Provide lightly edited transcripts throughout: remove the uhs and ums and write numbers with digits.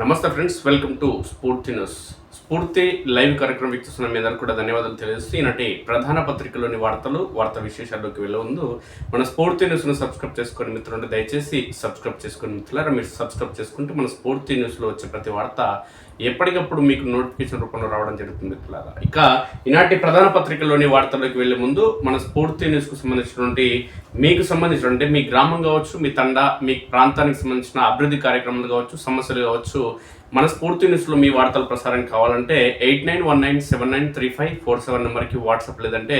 నమస్తే friends, welcome to స్ఫూర్తి news. స్ఫూర్తి లైవ్ కార్యక్రమం వీక్షిస్తున్న మీ అందరూ కూడా ధన్యవాదాలు తెలియజేస్తూ ఈనాటి ప్రధాన పత్రికలోని వార్తా విశేషాల్లోకి వెళ్ళే ముందు మన స్ఫూర్తి న్యూస్ను సబ్స్క్రైబ్ చేసుకుని మిత్రులు దయచేసి సబ్స్క్రైబ్ చేసుకుని మిత్రులారా, మీరు సబ్స్క్రైబ్ చేసుకుంటే మన స్ఫూర్తి న్యూస్లో వచ్చే ప్రతి వార్త ఎప్పటికప్పుడు మీకు నోటిఫికేషన్ రూపంలో రావడం జరుగుతుంది మిత్రులారా. ఇక ఈనాటి ప్రధాన పత్రికలోని వార్తల్లోకి వెళ్లే ముందు మన స్ఫూర్తి న్యూస్కు సంబంధించినటువంటి అంటే మీ గ్రామం కావచ్చు, మీ తండా, మీ ప్రాంతానికి సంబంధించిన అభివృద్ధి కార్యక్రమాలు కావచ్చు, సమస్యలు కావచ్చు, మన స్ఫూర్తి న్యూస్లో మీ వార్తల ప్రసారం కావాలంటే 8919793547 నెంబర్కి వాట్సాప్ లేదంటే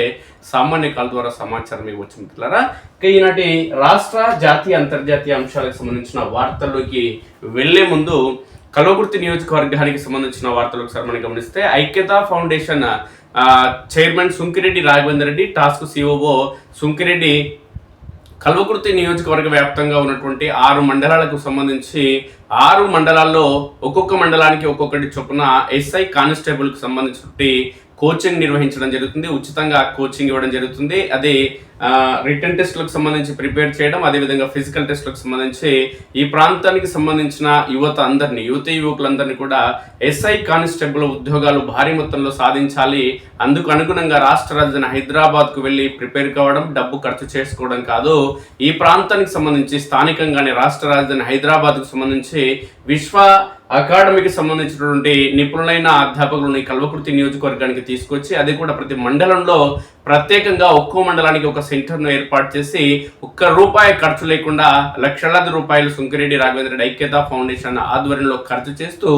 సామాన్య కాల్ ద్వారా సమాచారం ఇవ్వచ్చు మిత్రులారా. ఇక ఈనాటి రాష్ట్ర, జాతీయ, అంతర్జాతీయ అంశాలకు సంబంధించిన వార్తల్లోకి వెళ్లే ముందు కల్వకుర్తి నియోజకవర్గానికి సంబంధించిన వార్తలు ఒకసారి మనం గమనిస్తే ఐక్యతా foundation chairman Sunkireddy Raghavender Reddy, task COO Sunkireddy Kalwakurthy నియోజకవర్గ వ్యాప్తంగా ఉన్నటువంటి 6 మండలాలకు సంబంధించి 6 మండలాల్లో ఒక్కొక్క మండలానికి ఒక్కొక్కటి చొప్పున ఎస్ఐ కానిస్టేబుల్కి సంబంధించినటువంటి కోచింగ్ నిర్వహించడం జరుగుతుంది. ఉచితంగా కోచింగ్ ఇవ్వడం జరుగుతుంది. అది రిటర్న్ టెస్ట్లకు సంబంధించి ప్రిపేర్ చేయడం, అదేవిధంగా ఫిజికల్ టెస్ట్లకు సంబంధించి ఈ ప్రాంతానికి సంబంధించిన యువకులందరినీ కూడా ఎస్ఐ కానిస్టేబుల్ ఉద్యోగాలు భారీ మొత్తంలో సాధించాలి. అందుకు అనుగుణంగా రాష్ట్ర రాజధాని హైదరాబాద్కు వెళ్ళి ప్రిపేర్ కావడం, డబ్బు ఖర్చు చేసుకోవడం కాదు, ఈ ప్రాంతానికి సంబంధించి స్థానికంగానే రాష్ట్ర రాజధాని హైదరాబాద్కు సంబంధించి విశ్వ అకాడమీకి సంబంధించినటువంటి నిపుణులైన అధ్యాపకులను ఈ కల్వకుర్తి నియోజకవర్గానికి తీసుకొచ్చి అది కూడా ప్రతి మండలంలో ప్రత్యేకంగా ఒక్కో మండలానికి ఒక సెంటర్ను ఏర్పాటు చేసి ₹1 ఖర్చు లేకుండా లక్షలాది రూపాయలు సుంకిరెడ్డి రాఘవేంద్ర రెడ్డి ఐక్యతా ఫౌండేషన్ ఆధ్వర్యంలో ఖర్చు చేస్తూ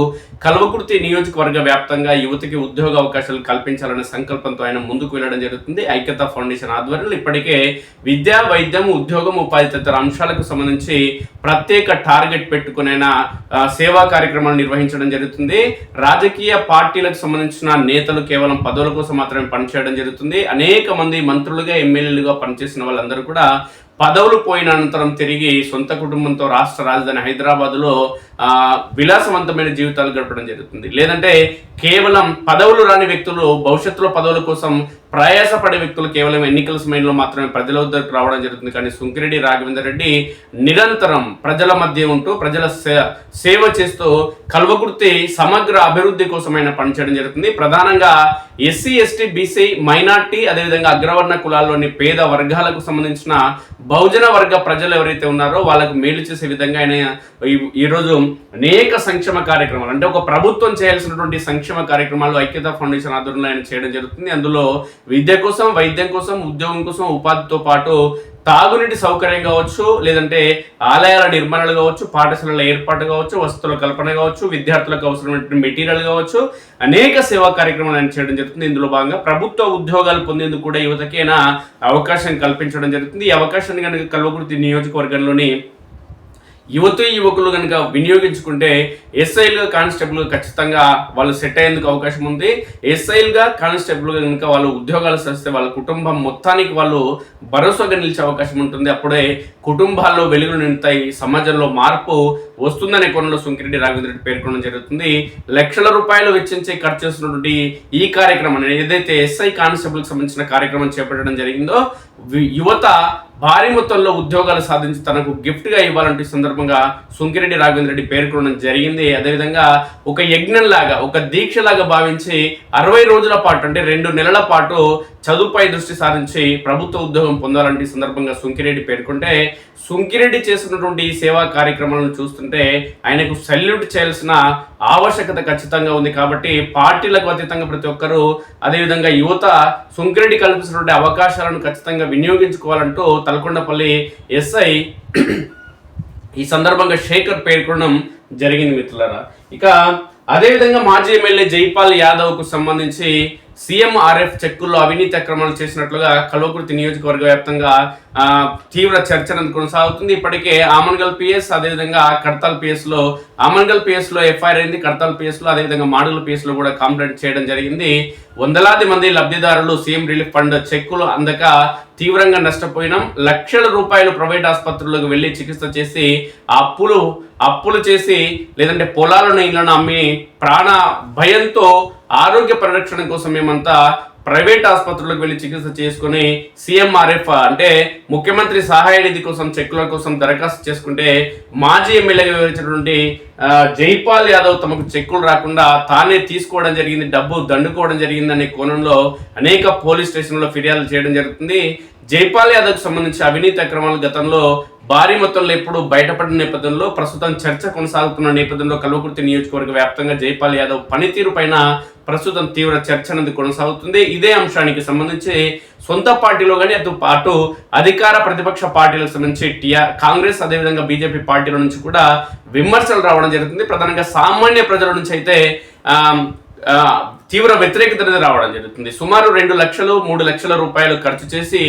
కల్వకుర్తి నియోజకవర్గ వ్యాప్తంగా యువతకి ఉద్యోగ అవకాశాలు కల్పించాలనే సంకల్పంతో ఆయన ముందుకు వెళ్ళడం జరుగుతుంది. ఐక్యతా ఫౌండేషన్ ఆధ్వర్యంలో ఇప్పటికే విద్య, వైద్యం, ఉద్యోగం, ఉపాధి తదితర అంశాలకు సంబంధించి ప్రత్యేక టార్గెట్ పెట్టుకునైనా సేవా కార్యక్రమాలు నిర్వహించడం జరుగుతుంది. రాజకీయ పార్టీలకు సంబంధించిన నేతలు కేవలం పదవుల కోసం మాత్రమే పనిచేయడం జరుగుతుంది. అనేక మంది మంత్రులుగా, ఎమ్మెల్యేలుగా పనిచేసిన వాళ్ళందరూ కూడా పదవులు పోయిన అనంతరం తిరిగి సొంత కుటుంబంతో రాష్ట్ర రాజధాని హైదరాబాద్లో విలాసవంతమైన జీవితాలు గడపడం జరుగుతుంది. లేదంటే కేవలం పదవులు రాని వ్యక్తులు, భవిష్యత్తులో పదవుల కోసం ప్రయాసపడే వ్యక్తులు కేవలం ఎన్నికల సమయంలో మాత్రమే ప్రజల వద్దకు రావడం జరుగుతుంది. కానీ సుంకిరెడ్డి రాఘవేందర్ రెడ్డి నిరంతరం ప్రజల మధ్య ఉంటూ ప్రజల సేవ చేస్తూ కల్వకుర్తి సమగ్ర అభివృద్ధి కోసమైన పనిచేయడం జరుగుతుంది. ప్రధానంగా ఎస్సీ, ఎస్టీ, బీసీ, మైనార్టీ, అదేవిధంగా అగ్రవర్ణ కులాల్లోని పేద వర్గాలకు సంబంధించిన బహుజన వర్గ ప్రజలు ఎవరైతే ఉన్నారో వాళ్ళకు మేలు చేసే విధంగా ఆయన ఈరోజు అనేక సంక్షేమ కార్యక్రమాలు, అంటే ఒక ప్రభుత్వం చేయాల్సినటువంటి సంక్షేమ కార్యక్రమాలు ఐక్యతా ఫౌండేషన్ ఆధ్వర్యంలో ఆయన చేయడం జరుగుతుంది. అందులో విద్య కోసం, వైద్యం కోసం, ఉద్యోగం కోసం, ఉపాధితో పాటు తాగునీటి సౌకర్యం కావచ్చు, లేదంటే ఆలయాల నిర్మాణాలు కావచ్చు, పాఠశాలల ఏర్పాటు కావచ్చు, వసతుల కల్పన కావచ్చు, విద్యార్థులకు అవసరమైన మెటీరియల్ కావచ్చు, అనేక సేవా కార్యక్రమాలు ఆయన చేయడం జరుగుతుంది. ఇందులో భాగంగా ప్రభుత్వ ఉద్యోగాలు పొందేందుకు కూడా యువతకైనా అవకాశం కల్పించడం జరుగుతుంది. ఈ అవకాశాన్ని కనుక కల్వకుర్తి నియోజకవర్గంలోని యువకులు కనుక వినియోగించుకుంటే ఎస్ఐలుగా, కానిస్టేబుల్గా ఖచ్చితంగా వాళ్ళు సెట్ అయ్యేందుకు అవకాశం ఉంది. ఎస్ఐలుగా, కానిస్టేబుల్గా కనుక వాళ్ళు ఉద్యోగాలు చేస్తే వాళ్ళ కుటుంబం మొత్తానికి వాళ్ళు భరోసాగా నిలిచే అవకాశం ఉంటుంది. అప్పుడే కుటుంబాల్లో వెలుగులు నిండుతాయి, సమాజంలో మార్పు వస్తుందనే కోణంలో సుంకిరెడ్డి రాఘవేంద్ర రెడ్డి పేర్కొనడం జరుగుతుంది. లక్షల రూపాయలు వెచ్చించి ఖర్చు చేస్తున్నటువంటి ఈ కార్యక్రమాన్ని, ఏదైతే ఎస్ఐ కానిస్టేబుల్కి సంబంధించిన కార్యక్రమం చేపట్టడం జరిగిందో, యువత భారీ మొత్తంలో ఉద్యోగాలు సాధించి తనకు గిఫ్ట్గా ఇవ్వాలంటే సందర్భంగా సుంకిరెడ్డి రాఘవేంద్ర రెడ్డి పేర్కొనడం జరిగింది. అదేవిధంగా ఒక యజ్ఞంలాగా, ఒక దీక్షలాగా భావించి 60 రోజుల పాటు, అంటే 2 నెలల పాటు చదువుపై దృష్టి సారించి ప్రభుత్వ ఉద్యోగం పొందాలంటే ఈ సందర్భంగా సుంకిరెడ్డి పేర్కొంటే, సుంకిరెడ్డి చేస్తున్నటువంటి ఈ సేవా కార్యక్రమాలను చూస్తుంటే ఆయనకు సల్యూట్ చేయాల్సిన ఆవశ్యకత ఖచ్చితంగా ఉంది. కాబట్టి పార్టీలకు అతీతంగా ప్రతి ఒక్కరూ, అదేవిధంగా యువత సుంకిరెడ్డి కల్పిస్తున్నటువంటి అవకాశాలను ఖచ్చితంగా వినియోగించుకోవాలంటూ తలకొండపల్లి ఎస్ఐ ఈ సందర్భంగా శేఖర్ పేర్కొనడం జరిగింది మిత్రులారా. ఇక అదేవిధంగా మాజీ ఎమ్మెల్యే జైపాల్ యాదవ్కు సంబంధించి సీఎంఆర్ఎఫ్ చెక్కుల్లో అవినీతి అక్రమాలు చేసినట్లుగా కల్వకుర్తి నియోజకవర్గ వ్యాప్తంగా తీవ్ర చర్చ కొనసాగుతుంది. ఇప్పటికే ఆమన్గల్ పిఎస్, అదేవిధంగా కడతాల్ పిఎస్లో, ఆమన్గల్ పిఎస్లో ఎఫ్ఐఆర్ అయింది, కడతాల్ పిఎస్లో, అదేవిధంగా మాడుగుల పిఎస్లో కూడా కంప్లైంట్ చేయడం జరిగింది. వందలాది మంది లబ్ధిదారులు సీఎం రిలీఫ్ ఫండ్ చెక్కులు అందక తీవ్రంగా నష్టపోయినాం. లక్షల రూపాయలు ప్రైవేట్ ఆసుపత్రులకు వెళ్ళి చికిత్స చేసి అప్పులు చేసి, లేదంటే పొలాలను, ఇళ్లను అమ్మి ప్రాణ భయంతో ఆరోగ్య పరిరక్షణ కోసం మేమంతా ప్రైవేట్ ఆసుపత్రులకు వెళ్ళి చికిత్స చేసుకుని CMRF అంటే ముఖ్యమంత్రి సహాయ నిధి కోసం చెక్కుల కోసం దరఖాస్తు చేసుకుంటే మాజీ ఎమ్మెల్యేగా వివరించినటువంటి జైపాల్ యాదవ్ తమకు చెక్కులు రాకుండా తానే తీసుకోవడం జరిగింది, డబ్బు దండుకోవడం జరిగింది అనే కోణంలో అనేక పోలీస్ స్టేషన్లో ఫిర్యాదులు చేయడం జరుగుతుంది. జైపాల్ యాదవ్కు సంబంధించి అవినీతి అక్రమాలు గతంలో భారీ మొత్తంలో ఎప్పుడు బయటపడిన నేపథ్యంలో ప్రస్తుతం చర్చ కొనసాగుతున్న నేపథ్యంలో కల్వకుర్తి నియోజకవర్గ వ్యాప్తంగా జైపాల్ యాదవ్ పనితీరు పైన ప్రస్తుతం తీవ్ర చర్చ అనేది కొనసాగుతుంది. ఇదే అంశానికి సంబంధించి సొంత పార్టీలో కానీ అటు అధికార ప్రతిపక్ష పార్టీలకు సంబంధించి కాంగ్రెస్ అదేవిధంగా బీజేపీ పార్టీల నుంచి కూడా విమర్శలు రావడం జరుగుతుంది. ప్రధానంగా సామాన్య ప్రజల నుంచి అయితే తీవ్ర వ్యతిరేకత రావడం జరుగుతుంది. సుమారు 2 లక్షలు 3 లక్షల రూపాయలు ఖర్చు చేసి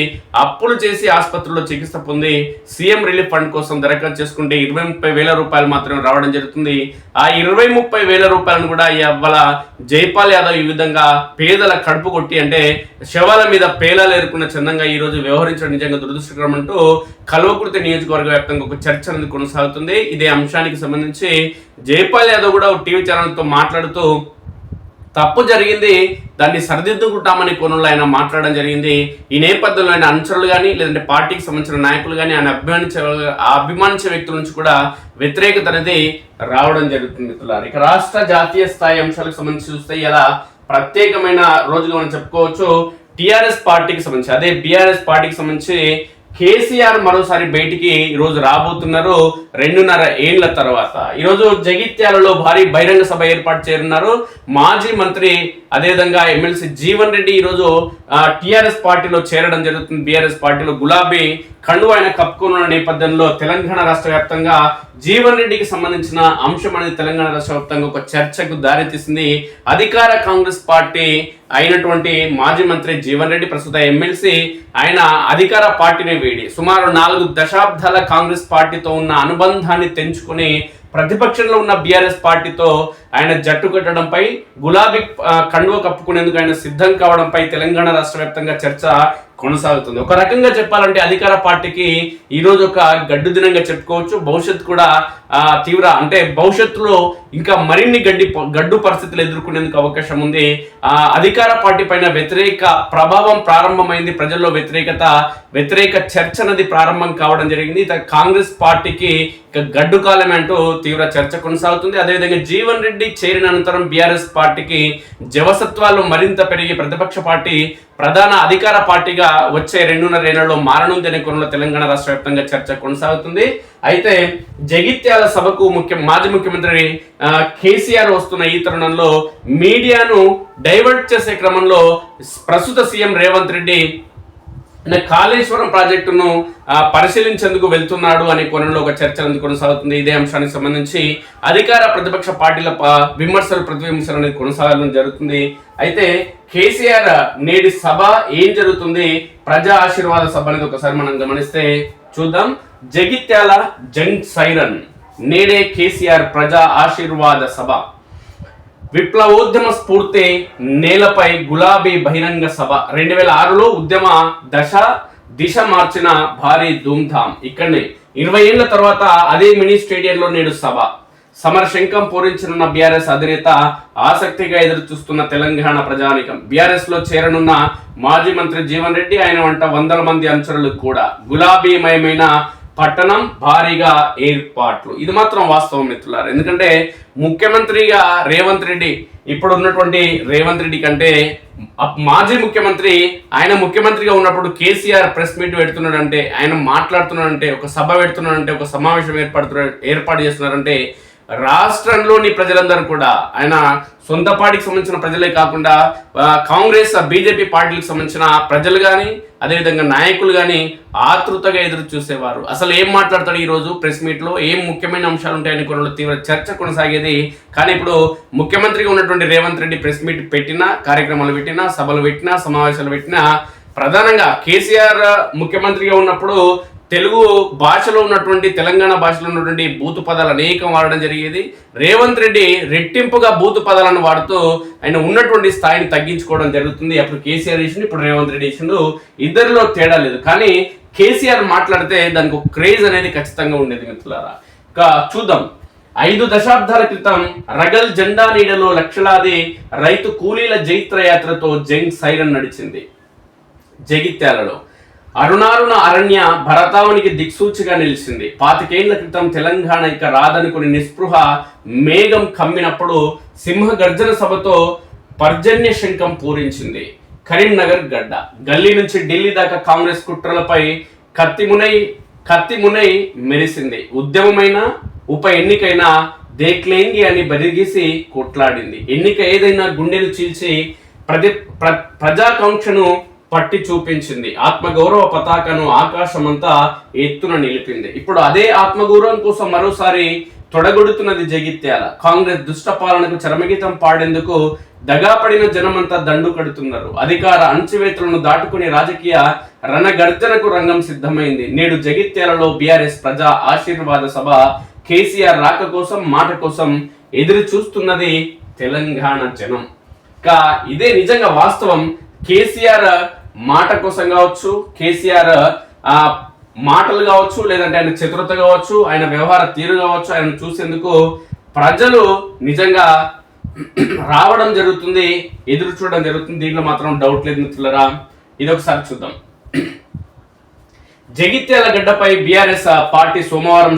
అప్పులు చేసి ఆసుపత్రిలో చికిత్స పొంది సీఎం రిలీఫ్ ఫండ్ కోసం దరఖాస్తు చేసుకుంటే 20-30 వేల రూపాయలు మాత్రమే రావడం జరుగుతుంది. ఆ 20-30 వేల రూపాయలను కూడా ఇవాళ జైపాల్ యాదవ్ ఈ విధంగా పేదల కడుపు కొట్టి అంటే శవాల మీద పేలాలు ఏరుకున్న చందంగా ఈ రోజు వ్యవహరించడం నిజంగా దురదృష్టకరం అంటూ కల్వకుర్తి నియోజకవర్గ వ్యాప్తంగా ఒక చర్చ అనేది కొనసాగుతుంది. ఇదే అంశానికి సంబంధించి జైపాల్ యాదవ్ కూడా టీవీ ఛానల్తో మాట్లాడుతూ తప్పు జరిగింది, దాన్ని సరిదిద్దుకుంటామని కోణంలో ఆయన మాట్లాడడం జరిగింది. ఈ నేపథ్యంలో ఆయన అనుచరులు కానీ లేదంటే పార్టీకి సంబంధించిన నాయకులు కానీ ఆయన అభిమానించే వ్యక్తుల నుంచి కూడా వ్యతిరేకత అనేది రావడం జరుగుతుంది. ఇక రాష్ట్ర జాతీయ స్థాయి అంశాలకు సంబంధించి చూస్తే ఇలా ప్రత్యేకమైన రోజుగా మనం చెప్పుకోవచ్చు. టీఆర్ఎస్ పార్టీకి సంబంధించి అదే బీఆర్ఎస్ పార్టీకి సంబంధించి కేసీఆర్ మరోసారి బయటికి ఈరోజు రాబోతున్నారు 2.5 ఏళ్ల తర్వాత. ఈరోజు జగిత్యాలలో భారీ బహిరంగ సభ ఏర్పాటు చేయనున్నారు. మాజీ మంత్రి అదేవిధంగా ఎమ్మెల్సీ జీవన్ రెడ్డి ఈరోజు టీఆర్ఎస్ పార్టీలో చేరడం జరుగుతుంది. బీఆర్ఎస్ పార్టీలో గులాబీ కండువా ఆయన కప్పుకున్న నేపథ్యంలో తెలంగాణ రాష్ట్ర వ్యాప్తంగా జీవన్ రెడ్డికి సంబంధించిన అంశం అనేది తెలంగాణ రాష్ట్ర వ్యాప్తంగా ఒక చర్చకు దారితీసింది. అధికార కాంగ్రెస్ పార్టీ అయినటువంటి మాజీ మంత్రి జీవన్ రెడ్డి ప్రస్తుత ఎమ్మెల్సీ ఆయన అధికార పార్టీని వీడి సుమారు 4 దశాబ్దాల కాంగ్రెస్ పార్టీతో ఉన్న అనుబంధాన్ని తెంచుకుని ప్రతిపక్షంలో ఉన్న బీఆర్ఎస్ పార్టీతో ఆయన జట్టు కట్టడంపై గులాబీ కండువ కప్పుకునేందుకు ఆయన సిద్ధం కావడంపై తెలంగాణ రాష్ట్ర వ్యాప్తంగా చర్చ కొనసాగుతుంది. ఒక రకంగా చెప్పాలంటే అధికార పార్టీకి ఈరోజు ఒక గడ్డు దినంగా చెప్పుకోవచ్చు. భవిష్యత్తు కూడా తీవ్ర అంటే భవిష్యత్తులో ఇంకా మరిన్ని గడ్డు పరిస్థితులు ఎదుర్కొనేందుకు అవకాశం ఉంది. అధికార పార్టీ పైన వ్యతిరేక ప్రభావం ప్రారంభమైంది. ప్రజల్లో వ్యతిరేక చర్చ అనేది ప్రారంభం కావడం జరిగింది. కాంగ్రెస్ పార్టీకి ఇక గడ్డు కాలం అంటూ తీవ్ర చర్చ కొనసాగుతుంది. అదేవిధంగా జీవన్ రెడ్డి చేరిన అనంతరం బీఆర్ఎస్ పార్టీకి జవసత్వాలు మరింత పెరిగి ప్రతిపక్ష పార్టీ ప్రధాన అధికార పార్టీగా వచ్చే 2.5 ఏళ్లలో మారనుంది అనే కోణంలో తెలంగాణ రాష్ట్ర వ్యాప్తంగా చర్చ కొనసాగుతుంది. అయితే జగిత్యాల సభకు మాజీ ముఖ్యమంత్రి కేసీఆర్ వస్తున్న ఈ తరుణంలో మీడియాను డైవర్ట్ చేసే క్రమంలో ప్రస్తుత సీఎం రేవంత్ రెడ్డి కాళేశ్వరం ప్రాజెక్టును పరిశీలించేందుకు వెళ్తున్నాడు అనే కోణంలో ఒక చర్చ కొనసాగుతుంది. ఇదే అంశానికి సంబంధించి అధికార ప్రతిపక్ష పార్టీల ప్రతివిమర్శలు అనేది కొనసాగడం జరుగుతుంది. అయితే కేసీఆర్ నేటి సభ ఏం జరుగుతుంది, ప్రజా ఆశీర్వాద సభ అనేది ఒకసారి మనం గమనిస్తే చూద్దాం. జగిత్యాల జంగ్ సైరన్ నేడే కేసీఆర్ ప్రజా ఆశీర్వాద సభ, విప్లవోద్యమ స్ఫూర్తి నేలపై గులాబీ బహిరంగ సభ, 2006లో ఉద్యమ దిశ మార్చిన భారీ ధూమ్ధామ్. ఇక్కడనే 20 ఏళ్ల తర్వాత అదే మినీ స్టేడియంలో నేడు సభ. సమర శంఖం పూరించనున్న బీఆర్ఎస్ అధినేత, ఆసక్తిగా ఎదురు చూస్తున్న తెలంగాణ ప్రజానికం. బీఆర్ఎస్ లో చేరనున్న మాజీ మంత్రి జీవన్ రెడ్డి, ఆయన వంట 100 మంది అనుచరులు కూడా. గులాబీమయమైన పట్టణం, భారీగా ఏర్పాట్లు. ఇది మాత్రం వాస్తవం మిత్రులారు. ఎందుకంటే ముఖ్యమంత్రిగా రేవంత్ రెడ్డి, ఇప్పుడు ఉన్నటువంటి రేవంత్ రెడ్డి కంటే మాజీ ముఖ్యమంత్రి, ఆయన ముఖ్యమంత్రిగా ఉన్నప్పుడు కేసీఆర్ ప్రెస్ మీట్ పెడుతున్నాడంటే, ఆయన మాట్లాడుతున్నాడంటే, ఒక సభ పెడుతున్నాడంటే, ఒక సమావేశం ఏర్పాటు చేస్తున్నారంటే రాష్ట్రంలోని ప్రజలందరూ కూడా, ఆయన సొంత పార్టీకి సంబంధించిన ప్రజలే కాకుండా కాంగ్రెస్ బీజేపీ పార్టీలకు సంబంధించిన ప్రజలు కానీ అదేవిధంగా నాయకులు కానీ ఆతృతగా ఎదురు చూసేవారు. అసలు ఏం మాట్లాడతాడు ఈరోజు ప్రెస్ మీట్లో, ఏం ముఖ్యమైన అంశాలు ఉంటాయని కొన్ని తీవ్ర చర్చ కొనసాగేది. కానీ ఇప్పుడు ముఖ్యమంత్రిగా ఉన్నటువంటి రేవంత్ రెడ్డి ప్రెస్ మీట్ పెట్టినా, కార్యక్రమాలు పెట్టినా, సభలు పెట్టినా, సమావేశాలు పెట్టినా, ప్రధానంగా కేసీఆర్ ముఖ్యమంత్రిగా ఉన్నప్పుడు తెలుగు భాషలో ఉన్నటువంటి తెలంగాణ భాషలో ఉన్నటువంటి బూతు పదాలు అనేకం వాడడం జరిగేది. రేవంత్ రెడ్డి రెట్టింపుగా బూతు పదాలను వాడుతూ ఆయన ఉన్నటువంటి స్థాయిని తగ్గించుకోవడం జరుగుతుంది. అప్పుడు కేసీఆర్ చేసిండు, ఇప్పుడు రేవంత్ రెడ్డి చేసిండు. ఇద్దరిలో తేడా లేదు. కానీ కేసీఆర్ మాట్లాడితే దానికి ఒక క్రేజ్ అనేది ఖచ్చితంగా ఉండేది మిత్రులారా. చూద్దాం. 5 దశాబ్దాల క్రితం రగల్ జెండా నీడలో లక్షలాది రైతు కూలీల జైత్ర యాత్రతో జంగ్ సైరన్ నడిచింది. జగిత్యాలలో అరుణారుణ అరణ్య భరతావనికి దిక్సూచిగా నిలిచింది. 25 ఏళ్ల క్రితం తెలంగాణ ఇక రాదనుకుని నిస్పృహ మేఘం కమ్మినప్పుడు సింహ గర్జన సభతో పర్జన్య శంఖం పూరించింది. కరీంనగర్ గడ్డ గల్లీ నుంచి ఢిల్లీ దాకా కాంగ్రెస్ కుట్రలపై కత్తిమునై మెరిసింది. ఉద్యమమైన ఉప ఎన్నికైనా దేక్లేంగి అని బదిగీసి కొట్లాడింది. ఎన్నిక ఏదైనా గుండెలు చీల్చి ప్రజాకాంక్షను పట్టి చూపించింది. ఆత్మగౌరవ పతాకను ఆకాశమంతా ఎత్తున నిలిపింది. ఇప్పుడు అదే ఆత్మగౌరవం కోసం మరోసారి తొడగొడుతున్నది జగిత్యాల. కాంగ్రెస్ దుష్ట పాలనకు చరమగీతం పాడేందుకు దగాపడిన జనమంతా దండు కడుతున్నారు. అధికార అణచివేతలను దాటుకుని రాజకీయ రణగర్జనకు రంగం సిద్ధమైంది. నేడు జగిత్యాలలో బీఆర్ఎస్ ప్రజా ఆశీర్వాద సభ. కేసీఆర్ రాక కోసం మాట కోసం ఎదురు చూస్తున్నది తెలంగాణ జనం. ఇదే నిజంగా వాస్తవం. కేసీఆర్ మాట కోసం కావచ్చు, కేసీఆర్ మాటలు కావచ్చు, లేదంటే ఆయన చతురత కావచ్చు, ఆయన వ్యవహార తీరు కావచ్చు, ఆయన చూసేందుకు ప్రజలు నిజంగా రావడం జరుగుతుంది, ఎదురు చూడడం జరుగుతుంది. దీంట్లో మాత్రం డౌట్ లేదు మిత్రులరా. ఇది ఒకసారి చూద్దాం. జగిత్యాల గడ్డపై బీఆర్ఎస్ పార్టీ సోమవారం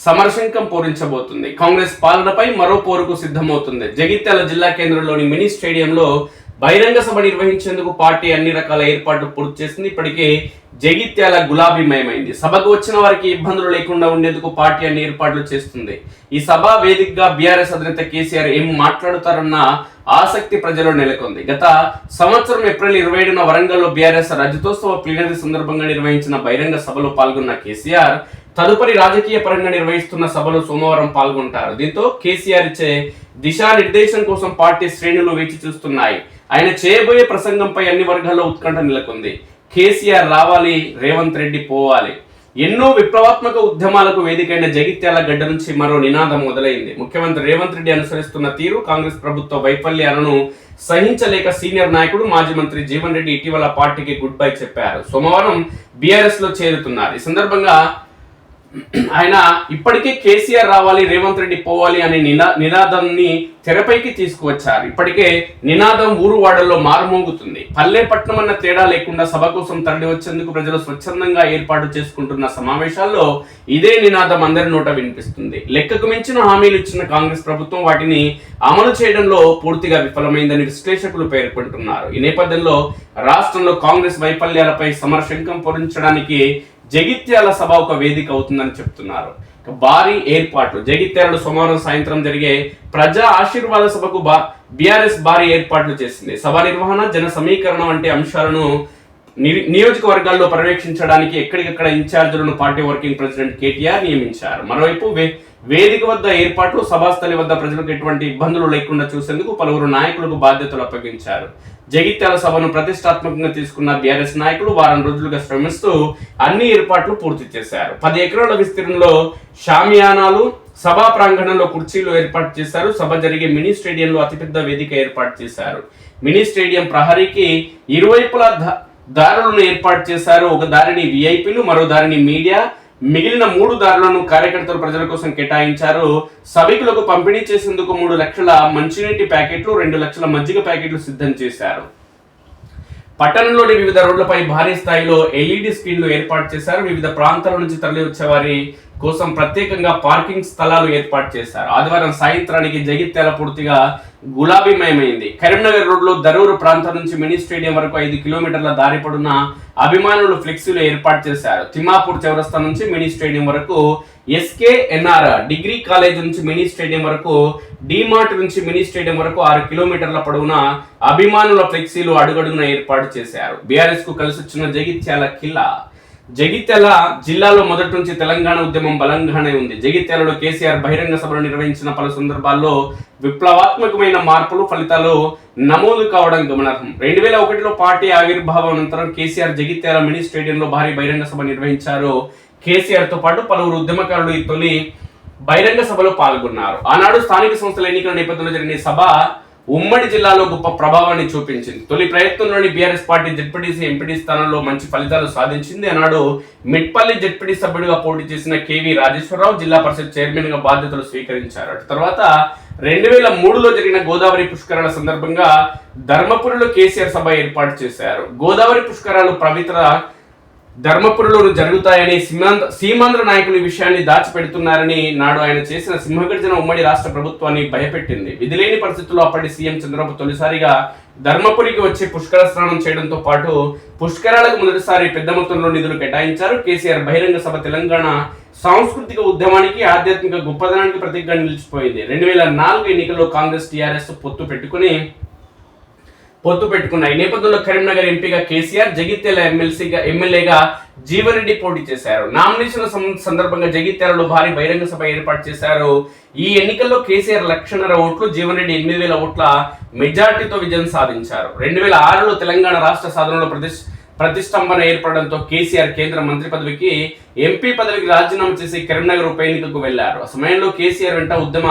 సమరశంఖం పూరించబోతుంది. కాంగ్రెస్ పాలనపై మరో పోరుకు సిద్ధమవుతుంది. జగిత్యాల జిల్లా కేంద్రంలోని మినీ స్టేడియంలో బహిరంగ సభ నిర్వహించేందుకు పార్టీ అన్ని రకాల ఏర్పాట్లు పూర్తి చేసింది. ఇప్పటికే జగిత్యాల గులాబీమయమైంది. సభకు వచ్చిన వారికి ఇబ్బందులు లేకుండా ఉండేందుకు పార్టీ అన్ని ఏర్పాట్లు చేస్తుంది. ఈ సభ వేదికగా బీఆర్ఎస్ అధినేత కేసీఆర్ ఏం మాట్లాడుతారన్న ఆసక్తి ప్రజల్లో నెలకొంది. గత సంవత్సరం ఏప్రిల్ 27న వరంగల్లో బీఆర్ఎస్ రజతోత్సవ ప్లీనరీ సందర్భంగా నిర్వహించిన బహిరంగ సభలో పాల్గొన్న కేసీఆర్ తదుపరి రాజకీయ పరంగా నిర్వహిస్తున్న సభలో సోమవారం పాల్గొంటారు. దీంతో కేసీఆర్ ఇచ్చే దిశానిర్దేశం కోసం పార్టీ శ్రేణులు వేచి చూస్తున్నాయి. ఆయన చేయబోయే ప్రసంగంపై అన్ని వర్గాల్లో ఉత్కంఠ నెలకొంది. కేసీఆర్ రావాలి, రేవంత్ రెడ్డి పోవాలి. ఎన్నో విప్లవాత్మక ఉద్యమాలకు వేదికైన జగిత్యాల గడ్డ నుంచి మరో నినాదం మొదలైంది. ముఖ్యమంత్రి రేవంత్ రెడ్డి అనుసరిస్తున్న తీరు, కాంగ్రెస్ ప్రభుత్వ వైఫల్యాలను సహించలేక సీనియర్ నాయకుడు మాజీ మంత్రి జీవన్ రెడ్డి ఇటీవల పార్టీకి గుడ్ బై చెప్పారు. సోమవారం బీఆర్ఎస్ లో చేరుతున్నారు. ఈ సందర్భంగా ఆయన ఇప్పటికే కేసీఆర్ రావాలి, రేవంత్ రెడ్డి పోవాలి అనే నినాదాన్ని తెరపైకి తీసుకువచ్చారు. ఇప్పటికే నినాదం ఊరు వాడల్లో మారుమోగుతుంది. పల్లె పట్నం అన్న తేడా లేకుండా సభ కోసం తరలి వచ్చేందుకు ప్రజలు స్వచ్ఛందంగా ఏర్పాటు చేసుకుంటున్న సమావేశాల్లో ఇదే నినాదం అందరి నోట వినిపిస్తుంది. లెక్కకు మించిన హామీలు ఇచ్చిన కాంగ్రెస్ ప్రభుత్వం వాటిని అమలు చేయడంలో పూర్తిగా విఫలమైందని విశ్లేషకులు పేర్కొంటున్నారు. ఈ నేపథ్యంలో రాష్ట్రంలో కాంగ్రెస్ వైఫల్యాలపై సమరశంఖం పూరించడానికి జగిత్యాల సభ ఒక వేదిక అవుతుందని చెప్తున్నారు. భారీ ఏర్పాట్లు. జగిత్యాలలో సోమవారం సాయంత్రం జరిగే ప్రజా ఆశీర్వాద సభకు బీఆర్ఎస్ భారీ ఏర్పాట్లు చేసింది. సభ నిర్వహణ, జన సమీకరణ వంటి అంశాలను నియోజకవర్గాల్లో పర్యవేక్షించడానికి ఎక్కడికక్కడ ఇన్ఛార్జీలను పార్టీ వర్కింగ్ ప్రెసిడెంట్ కేటీఆర్ నియమించారు. మరోవైపు వేదిక వద్ద ఏర్పాట్లు, సభాస్థలి వద్ద ప్రజలకు ఎటువంటి ఇబ్బందులు లేకుండా చూసేందుకు పలువురు నాయకులకు బాధ్యతలు అప్పగించారు. జగిత్యాల సభను ప్రతిష్టాత్మకంగా తీసుకున్న బీఆర్ఎస్ నాయకులు వారం రోజులుగా శ్రమిస్తూ అన్ని ఏర్పాట్లు పూర్తి చేశారు. 10 ఎకరాల విస్తీర్ణంలో షామియానాలు, సభా ప్రాంగణంలో కుర్చీలు ఏర్పాటు చేశారు. సభ జరిగే మినీ స్టేడియంలో అతిపెద్ద వేదిక ఏర్పాటు చేశారు. మినీ స్టేడియం ప్రహరీకి ఇరువైపులా దారులను ఏర్పాటు చేశారు. ఒక దారిని విఐపీలు, మరో దారిని మీడియా, మిగిలిన 3 దారులను కార్యకర్తలు ప్రజల కోసం కేటాయించారు. సభికులకు పంపిణీ చేసేందుకు 3 లక్షల మంచినీటి ప్యాకెట్లు, 2 లక్షల మజ్జిగ ప్యాకెట్లు సిద్ధం చేశారు. పట్టణంలోని వివిధ రోడ్లపై భారీ స్థాయిలో ఎల్ఈడి స్క్రీన్లు ఏర్పాటు చేశారు. వివిధ ప్రాంతాల నుంచి తరలి వచ్చే వారి కోసం ప్రత్యేకంగా పార్కింగ్ స్థలాలు ఏర్పాటు చేశారు. ఆదివారం సాయంత్రానికి జగిత్యాల పూర్తిగా గులాబీమయమైంది. కరీంనగర్ రోడ్లో దరూరు ప్రాంతం నుంచి మినీ స్టేడియం వరకు 5 కిలోమీటర్ల దారి పొడున అభిమానులు ఫ్లెక్సీలు ఏర్పాటు చేశారు. తిమ్మాపూర్ చౌరస్తా నుంచి మినీ స్టేడియం వరకు, ఎస్కేఎన్ఆర్ డిగ్రీ కాలేజ్ నుంచి మినీ స్టేడియం వరకు, డిమార్ట్ నుంచి మినీ స్టేడియం వరకు 6 కిలోమీటర్ల పొడవున అభిమానుల ఫ్లెక్సీలు అడుగడుగున ఏర్పాటు చేశారు. బీఆర్ఎస్ కు కలిసొచ్చిన జగిత్యాల కిల్లా. జగిత్యాల జిల్లాలో మొదటి నుంచి తెలంగాణ ఉద్యమం బలంగానే ఉంది. జగిత్యాలలో కేసీఆర్ బహిరంగ సభలు నిర్వహించిన పలు సందర్భాల్లో విప్లవాత్మకమైన మార్పులు, ఫలితాలు నమోదు కావడం గమనార్హం. 2001లో పార్టీ ఆవిర్భావం అనంతరం కేసీఆర్ జగిత్యాల మినీ స్టేడియంలో భారీ బహిరంగ సభ నిర్వహించారు. కేసీఆర్ తో పాటు పలువురు ఉద్యమకారులు ఈ తొలి బహిరంగ సభలో పాల్గొన్నారు. ఆనాడు స్థానిక సంస్థల ఎన్నికల నేపథ్యంలో జరిగిన సభ ఉమ్మడి జిల్లాలో గొప్ప ప్రభావాన్ని చూపించింది. తొలి ప్రయత్నంలోని బీఆర్ఎస్ పార్టీ జెడ్పీటీసీ ఎంపీటీ స్థానంలో మంచి ఫలితాలు సాధించింది. ఆనాడు మిట్పల్లి జెడ్పీటీ సభ్యుడిగా పోటీ చేసిన కేవీ రాజేశ్వరరావు జిల్లా పరిషత్ చైర్మన్ గా బాధ్యతలు స్వీకరించారు. తర్వాత 2003లో జరిగిన గోదావరి పుష్కరాల సందర్భంగా ధర్మపురిలో కేసీఆర్ సభ ఏర్పాటు చేశారు. గోదావరి పుష్కరాలు పవిత్ర ధర్మపురిలో జరుగుతాయని సీమాంధ్ర నాయకులు ఈ విషయాన్ని దాచిపెడుతున్నారని నాడు ఆయన చేసిన సింహగర్జన ఉమ్మడి రాష్ట్ర ప్రభుత్వాన్ని భయపెట్టింది. విధిలేని పరిస్థితుల్లో అప్పటి సీఎం చంద్రబాబు తొలిసారిగా ధర్మపురికి వచ్చి పుష్కర స్నానం చేయడంతో పాటు పుష్కరాలకు మొదటిసారి పెద్ద మొత్తంలో నిధులు కేటాయించారు. కేసీఆర్ బహిరంగ సభ తెలంగాణ సాంస్కృతిక ఉద్యమానికి ఆధ్యాత్మిక గొప్పదనానికి ప్రతీకగా నిలిచిపోయింది. 2004 ఎన్నికల్లో కాంగ్రెస్ టీఆర్ఎస్ పొత్తు పెట్టుకున్నాయి. ఈ నేపథ్యంలో కరీంనగర్ ఎంపీగా కేసీఆర్, జగిత్యాల ఎమ్మెల్యేగా జీవన్ రెడ్డి పోటీ చేశారు. నామినేషన్ సందర్భంగా జగిత్యాలలో భారీ బహిరంగ సభ ఏర్పాటు చేశారు. ఈ ఎన్నికల్లో కేసీఆర్ 1,00,000 ఓట్లు, జీవన్ రెడ్డి 8,000 ఓట్ల మెజార్టీతో విజయం సాధించారు. 2006లో తెలంగాణ రాష్ట్ర సాధనలో ప్రతిష్టంభన ఏర్పడడంతో కేసీఆర్ కేంద్ర మంత్రి పదవికి, ఎంపీ పదవికి రాజీనామా చేసి కరీంనగర్ ఉప ఎన్నికకు వెళ్లారు. ఆ సమయంలో కేసీఆర్ వెంట ఉద్యమ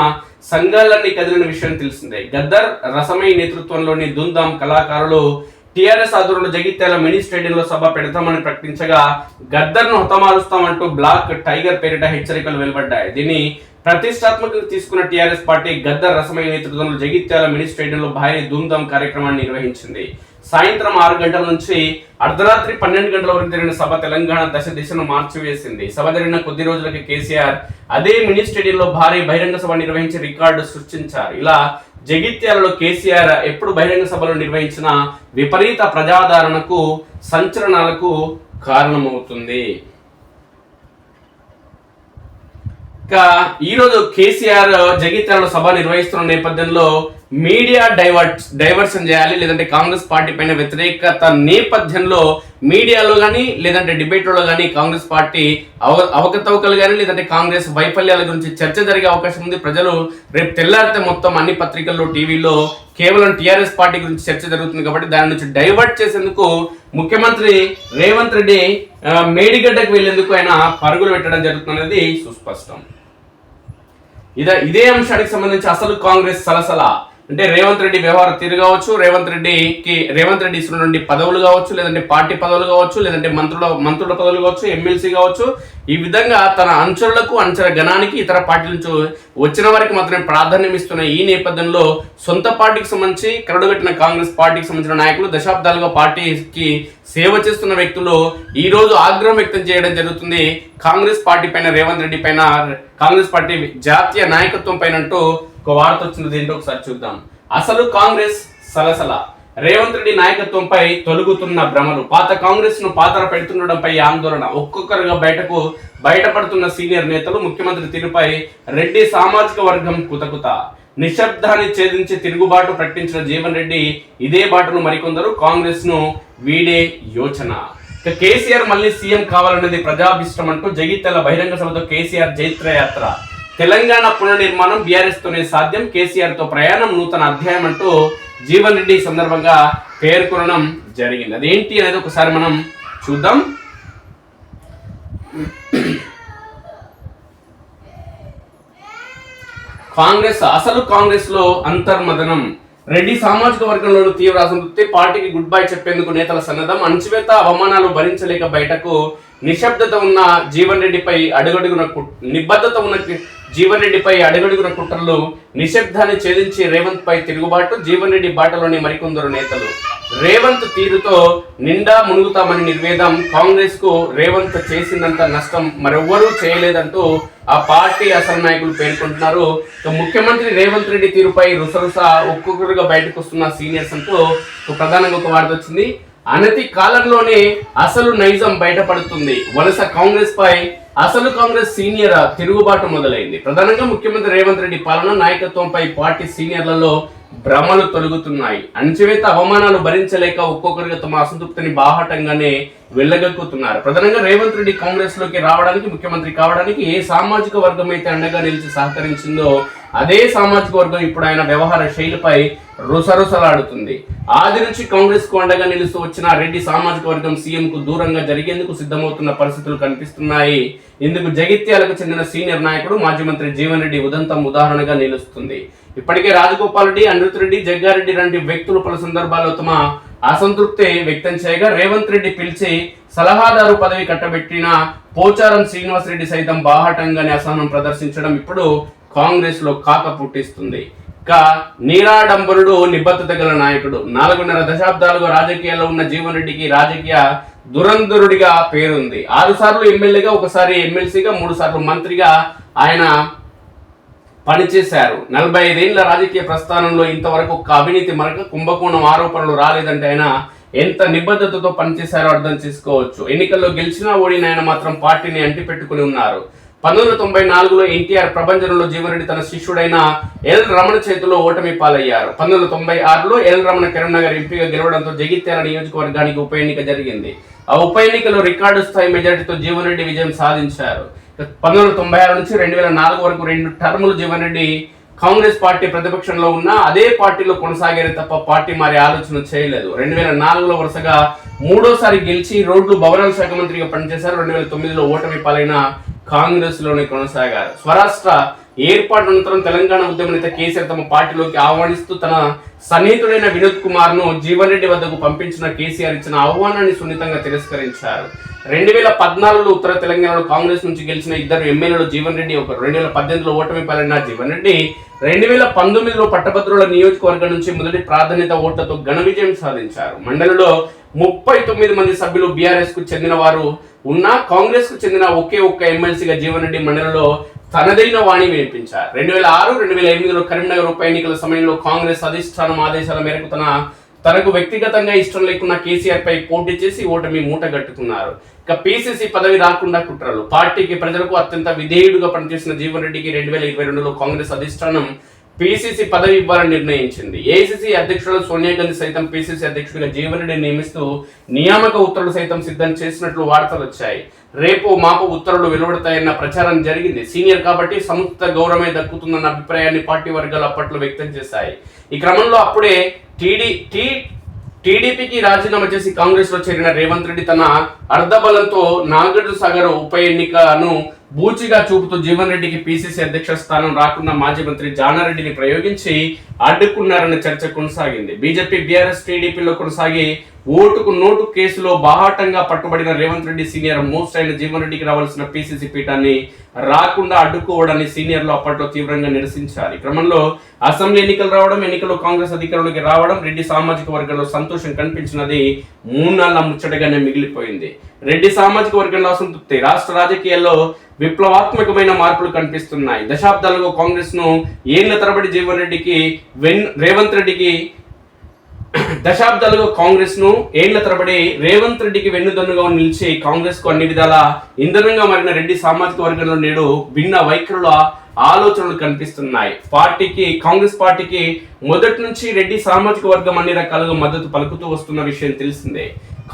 సంఘాలన్నీ కదిలిన విషయం తెలిసిందే. గద్దర్, రసమై నేతృత్వంలోని ధూమ్ధామ్ కళాకారులు టీఆర్ఎస్ ఆధ్వర్యంలో జగిత్యాల మినీ స్టేడియంలో సభ పెడతామని ప్రకటించగా గద్దర్ను హతమారుస్తామంటూ బ్లాక్ టైగర్ పేరిట హెచ్చరికలు వెలువడ్డాయి. దీన్ని ప్రతిష్టాత్మకంగా తీసుకున్న టీఆర్ఎస్ పార్టీ గద్దర్, రసమై నేతృత్వంలో జగిత్యాల మినీ స్టేడియంలో భారీ ధూమ్ధామ్ కార్యక్రమాన్ని నిర్వహించింది. సాయంత్రం 6 గంటల నుంచి అర్ధరాత్రి 12 గంటల వరకు జరిగిన సభ తెలంగాణ దిశను మార్చివేసింది. సభ జరిగిన కొద్ది రోజులకి కేసీఆర్ అదే మినీ స్టేడియంలో భారీ బహిరంగ సభ నిర్వహించి రికార్డు సృష్టించారు. ఇలా జగిత్యాలలో కేసీఆర్ ఎప్పుడు బహిరంగ సభలు నిర్వహించిన విపరీత ప్రజాదరణకు, సంచలనాలకు కారణమవుతుంది. ఈరోజు కేసీఆర్ జగిత్యాలలో సభ నిర్వహిస్తున్న నేపథ్యంలో మీడియా డైవర్షన్ చేయాలి, లేదంటే కాంగ్రెస్ పార్టీ పైన వ్యతిరేకత నేపథ్యంలో మీడియాలో కానీ లేదంటే డిబేట్లో కానీ కాంగ్రెస్ పార్టీ అవకతవకలు కానీ లేదంటే కాంగ్రెస్ వైఫల్యాల గురించి చర్చ జరిగే అవకాశం ఉంది. ప్రజలు రేపు తెల్లారితే మొత్తం అన్ని పత్రికల్లో, టీవీలో కేవలం టీఆర్ఎస్ పార్టీ గురించి చర్చ జరుగుతుంది కాబట్టి దాని నుంచి డైవర్ట్ చేసేందుకు ముఖ్యమంత్రి రేవంత్ రెడ్డి మేడిగడ్డకు వెళ్లేందుకు ఆయన పరుగులు పెట్టడం జరుగుతున్నది సుస్పష్టం. ఇదే అంశానికి సంబంధించి అసలు కాంగ్రెస్ సలసల అంటే రేవంత్ రెడ్డి వ్యవహార తీరు కావచ్చు, రేవంత్ రెడ్డి ఇస్తున్న నుండి పదవులు కావచ్చు, లేదంటే పార్టీ పదవులు కావచ్చు, లేదంటే మంత్రుల పదవులు కావచ్చు, ఎమ్మెల్సీ కావచ్చు, ఈ విధంగా తన అంచరులకు, అంచర గణానికి ఇతర పార్టీల నుంచి వచ్చిన వారికి మాత్రమే ప్రాధాన్యం ఇస్తున్న ఈ నేపథ్యంలో సొంత పార్టీకి సంబంధించి కరడుగట్టిన కాంగ్రెస్ పార్టీకి సంబంధించిన నాయకులు, దశాబ్దాలుగా పార్టీకి సేవ చేస్తున్న వ్యక్తులు ఈ రోజు ఆగ్రహం వ్యక్తం చేయడం జరుగుతుంది. కాంగ్రెస్ పార్టీ పైన, రేవంత్ రెడ్డి పైన, కాంగ్రెస్ పార్టీ జాతీయ నాయకత్వం పైన అంటూ ఒక వార్త వచ్చింది. ఏంటో ఒకసారి చూద్దాం. అసలు కాంగ్రెస్ సలసల, రేవంత్ రెడ్డి నాయకత్వంపై తొలుగుతున్న భ్రమలు, పాత కాంగ్రెస్ ను పాతర పెడుతుండడంపై ఆందోళన, ఒక్కొక్కరుగా బయటపడుతున్న సీనియర్ నేతలు, ముఖ్యమంత్రి తీరుపై రెడ్డి సామాజిక వర్గం కుతకుత, నిశ్శబ్దాన్ని ఛేదించి తిరుగుబాటు ప్రకటించిన జీవన్ రెడ్డి ఇదే బాటను మరికొందరు, కాంగ్రెస్ ను వీడే యోచన. కేసీఆర్ మళ్ళీ సీఎం కావాలనేది ప్రజాభిష్టం అంటూ జగిత్యాల బహిరంగ సభతో కేసీఆర్ జైత్రయాత్ర, తెలంగాణ పునర్నిర్మాణం బీఆర్ఎస్ తోనే సాధ్యం, కేసీఆర్ తో ప్రయాణం నూతన అధ్యాయం అంటూ జీవన్ రెడ్డి సందర్భంగా పేర్కొనడం జరిగింది. అదేంటి అనేది ఒకసారి మనం చూద్దాం. అసలు కాంగ్రెస్ లో అంతర్మదనం, రెడ్డి సామాజిక వర్గంలో తీవ్ర అసంతృప్తి, పార్టీకి గుడ్ బై చెప్పేందుకు నేతల సన్నద్ధం, అణచివేత అవమానాలు భరించలేక బయటకు, నిశ్శబ్దత ఉన్న జీవన్ రెడ్డిపై అడుగడుగున కుట్రలు, నిశ్శబ్దాన్ని ఛేదించి రేవంత్ పై తిరుగుబాటు, జీవన్ రెడ్డి బాటలోని మరికొందరు నేతలు, రేవంత్ తీరుతో నిండా మునుగుతామని నిర్వేదం, కాంగ్రెస్ కు రేవంత్ చేసినంత నష్టం మరెవ్వరూ చేయలేదంటూ ఆ పార్టీ అసలు నాయకులు పేర్కొంటున్నారు. ముఖ్యమంత్రి రేవంత్ రెడ్డి తీరుపై రుసరుస ఒక్కొక్కరుగా బయటకు వస్తున్న సీనియర్స్ అంటూ ప్రధానంగా ఒక వార్త వచ్చింది. అనతి కాలంలోనే అసలు నైజం బయటపడుతుంది, వలస కాంగ్రెస్ పై అసలు కాంగ్రెస్ సీనియర్ తిరుగుబాటు మొదలైంది. ప్రధానంగా ముఖ్యమంత్రి రేవంత్ రెడ్డి పాలన, నాయకత్వంపై పార్టీ సీనియర్లలో భ్రమలు తొలగుతున్నాయి. అణచివేత అవమానాలు భరించలేక ఒక్కొక్కరిగా తమ అసంతృప్తిని బాహాటంగానే వెళ్ళగక్కుతున్నారు. ప్రధానంగా రేవంత్ రెడ్డి కాంగ్రెస్ లోకి రావడానికి, ముఖ్యమంత్రి కావడానికి ఏ సామాజిక వర్గం అయితే అండగా నిలిచి సహకరించిందో అదే సామాజిక వర్గం ఇప్పుడు ఆయన వ్యవహార శైలిపై రుసరుసలాడుతుంది. ఆది నుంచి కాంగ్రెస్ కు అండగా నిలుస్తూ వచ్చిన రెడ్డి సామాజిక వర్గం సీఎం కు దూరంగా జరిగేందుకు సిద్ధమవుతున్న పరిస్థితులు కనిపిస్తున్నాయి. ఇందుకు జగిత్యాలకు చెందిన సీనియర్ నాయకుడు మాజీ మంత్రి జీవన్ రెడ్డి ఉదంతం ఉదాహరణగా నిలుస్తుంది. ఇప్పటికే రాజగోపాల్ రెడ్డి, అనిరుత్ రెడ్డి, జగ్గారెడ్డి లాంటి వ్యక్తులు పలు సందర్భాల్లో తమ అసంతృప్తి వ్యక్తం చేయగా రేవంత్ రెడ్డి పిలిచి సలహాదారు పదవి కట్టబెట్టిన పోచారం శ్రీనివాసరెడ్డి సైతం బాహాటంగానే అసహనం ప్రదర్శించడం ఇప్పుడు కాంగ్రెస్ లో కాక పుట్టిస్తుంది. నీరాడంబరుడు, నిబద్ధత గల నాయకుడు. 4.5 దశాబ్దాలుగా రాజకీయాల్లో ఉన్న జీవన్ రెడ్డికి రాజకీయ దురంధరుడిగా పేరుంది. 6 సార్లు ఎమ్మెల్యేగా, 1 సారి ఎమ్మెల్సీగా, 3 సార్లు మంత్రిగా ఆయన పనిచేశారు. 45 ఏళ్ల రాజకీయ ప్రస్థానంలో ఇంతవరకు ఒక అవినీతి మరక, కుంభకోణం ఆరోపణలు రాలేదంటే ఆయన ఎంత నిబద్ధతతో పనిచేశారో అర్థం చేసుకోవచ్చు. ఎన్నికల్లో గెలిచినా ఓడిన ఆయన మాత్రం పార్టీని అంటిపెట్టుకుని ఉన్నారు. 1994లో ఎన్టీఆర్ ప్రభంజనంలో జీవన్ రెడ్డి తన శిష్యుడైన ఎల్ రమణ చేతిలో ఓటమి పాలయ్యారు. 1996లో ఎల్ రమణ కరీంనగర్ ఎంపీగా గెలవడంతో జగిత్యాల నియోజకవర్గానికి ఉప ఎన్నిక జరిగింది. ఆ ఉప ఎన్నికలో రికార్డు స్థాయి మెజార్టీతో జీవన్ రెడ్డి విజయం సాధించారు. 1996 నుంచి 2004 వరకు 2 టర్ములు జీవన్ రెడ్డి కాంగ్రెస్ పార్టీ ప్రతిపక్షంలో ఉన్న అదే పార్టీలో కొనసాగారే తప్ప పార్టీ మారే ఆలోచన చేయలేదు. 2004లో వరుసగా 3ోసారి గెలిచి రోడ్లు, భవనాల శాఖ మంత్రిగా పనిచేశారు. 2009లో ఓటమి పాలైన కాంగ్రెస్ లోనే కొనసాగారు. స్వరాష్ట్ర ఏర్పాటు అనంతరం తెలంగాణ ఉద్యమ నేత కేసీఆర్ తమ పార్టీలోకి ఆహ్వానిస్తూ తన సన్నిహితుడైన వినోద్ కుమార్ ను జీవన్ రెడ్డి వద్దకు పంపించిన కేసీఆర్ ఇచ్చిన ఆహ్వానాన్ని సున్నితంగా తిరస్కరించారు. 2014లో ఉత్తర తెలంగాణలో కాంగ్రెస్ నుంచి గెలిచిన 2 ఎమ్మెల్యేలు జీవన్ రెడ్డి ఒకరు. 2018లో ఓటమి పాలైన జీవన్ రెడ్డి 2019లో పట్టభద్రుల నియోజకవర్గం నుంచి మొదటి ప్రాధాన్యత ఓట్లతో ఘన విజయం సాధించారు. మండలిలో 39 మంది సభ్యులు బీఆర్ఎస్ కు చెందిన వారు ఉన్నా కాంగ్రెస్ కు చెందిన ఒకే ఒక్క ఎమ్మెల్సీగా జీవన్ రెడ్డి మండలిలో తనదైన వాణి వినిపించారు. 2006, 2008లో కరీంనగర్ ఉప ఎన్నికల సమయంలో కాంగ్రెస్ అధిష్టానం ఆదేశాల మేరకు తనకు వ్యక్తిగతంగా ఇష్టం లేకున్నా కేసీఆర్ పై పోటీ చేసి ఓటమి మూటగట్టుకున్నారు. ఇక పీసీసీ పదవి రాకుండా కుట్రలు. పార్టీకి, ప్రజలకు అత్యంత విధేయుడుగా పనిచేసిన జీవన్ రెడ్డికి 2022లో కాంగ్రెస్ అధిష్టానం పీసీసీ పదవి ఇవ్వాలని నిర్ణయించింది. ఏఐసీసీ అధ్యక్షుడు సోనియా గాంధీ సైతం పీసీసీ అధ్యక్షుడిగా జీవన్ రెడ్డిని నియమిస్తూ నియామక ఉత్తర్వులు సైతం సిద్ధం చేసినట్లు వార్తలు వచ్చాయి. రేపు మాపు ఉత్తర్వులు వెలువడతాయన్న ప్రచారం జరిగింది. సీనియర్ కాబట్టి సముచిత గౌరవమే దక్కుతుందన్న అభిప్రాయాన్ని పార్టీ వర్గాలు అప్పట్లో వ్యక్తం చేశాయి. ఈ క్రమంలో అప్పుడే టీడీపీకి రాజీనామా చేసి కాంగ్రెస్ లో చేరిన రేవంత్ రెడ్డి తన అర్ధబలంతో నాగార్జున సాగర్ ఉప ఎన్నికను బూచిగా చూపుతూ జీవన్ రెడ్డికి పీసీసీ అధ్యక్ష స్థానం రాకుండా మాజీ మంత్రి జానారెడ్డిని ప్రయోగించి అడ్డుకున్నారన్న చర్చ కొనసాగింది. బీజేపీ, బీఆర్ఎస్, టీడీపీలో కొనసాగి ఓటుకు నోటు కేసులో బాహాటంగా పట్టుబడిన రేవంత్ రెడ్డి సీనియర్ మోస్ట్ అయిన జీవన్ రెడ్డికి రావాల్సిన పీసీసీ పీఠాన్ని రాకుండా అడ్డుకోవడాన్ని సీనియర్లు అప్పట్లో తీవ్రంగా నిరసించారు. ఈ క్రమంలో అసెంబ్లీ ఎన్నికలు రావడం, ఎన్నికల్లో కాంగ్రెస్ అధికారంలోకి రావడం రెడ్డి సామాజిక వర్గంలో సంతోషం కనిపించినది 3 నెలల ముచ్చటగానే మిగిలిపోయింది. రెడ్డి సామాజిక వర్గంలో అసంతృప్తి. రాష్ట్ర రాజకీయాల్లో విప్లవాత్మకమైన మార్పులు కనిపిస్తున్నాయి. దశాబ్దాలుగా కాంగ్రెస్ ను ఏళ్ల తరబడి రేవంత్ రెడ్డికి వెన్నుదన్నుగా నిలిచి కాంగ్రెస్ కు అన్ని విధాల ఇంధనంగా మారిన రెడ్డి సామాజిక వర్గంలో నేడు భిన్న వైఖరుల ఆలోచనలు కనిపిస్తున్నాయి. కాంగ్రెస్ పార్టీకి మొదటి నుంచి రెడ్డి సామాజిక వర్గం అన్ని రకాలుగా మద్దతు పలుకుతూ వస్తున్న విషయం తెలిసిందే.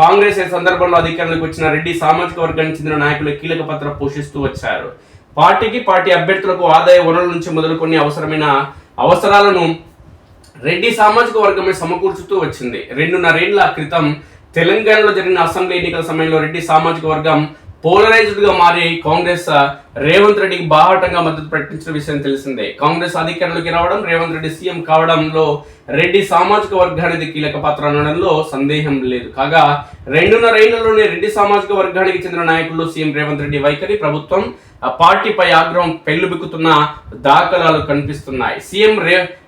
కాంగ్రెస్ ఈ సందర్భంలో అధికారంలోకి వచ్చిన రెడ్డి సామాజిక వర్గానికి చెందిన నాయకులు కీలక పాత్ర పోషిస్తూ వచ్చారు. పార్టీ అభ్యర్థులకు ఆదాయ వనరుల నుంచి మొదలుకొని అవసరాలను రెడ్డి సామాజిక వర్గమే సమకూర్చుతూ వచ్చింది. 2.5 ఏళ్ల క్రితం తెలంగాణలో జరిగిన అసెంబ్లీ ఎన్నికల సమయంలో రెడ్డి సామాజిక వర్గం పోలరైజ్డ్ గా మారి కాంగ్రెస్ రేవంత్ రెడ్డికి బాహాటంగా మద్దతు ప్రకటించిన విషయం తెలిసిందే. కాంగ్రెస్ అధికారంలోకి రావడం, రేవంత్ రెడ్డి సీఎం కావడంలో రెడ్డి సామాజిక వర్గానికి కీలక పాత్ర అనడంలో సందేహం లేదు. కాగా 2.5 ఏళ్లలోనే రెడ్డి సామాజిక వర్గానికి చెందిన నాయకులు సీఎం రేవంత్ రెడ్డి వైఖరి, ప్రభుత్వం, ఆ పార్టీపై ఆగ్రహం పెళ్లిబిక్కుతున్న దాఖలాలు కనిపిస్తున్నాయి. సీఎం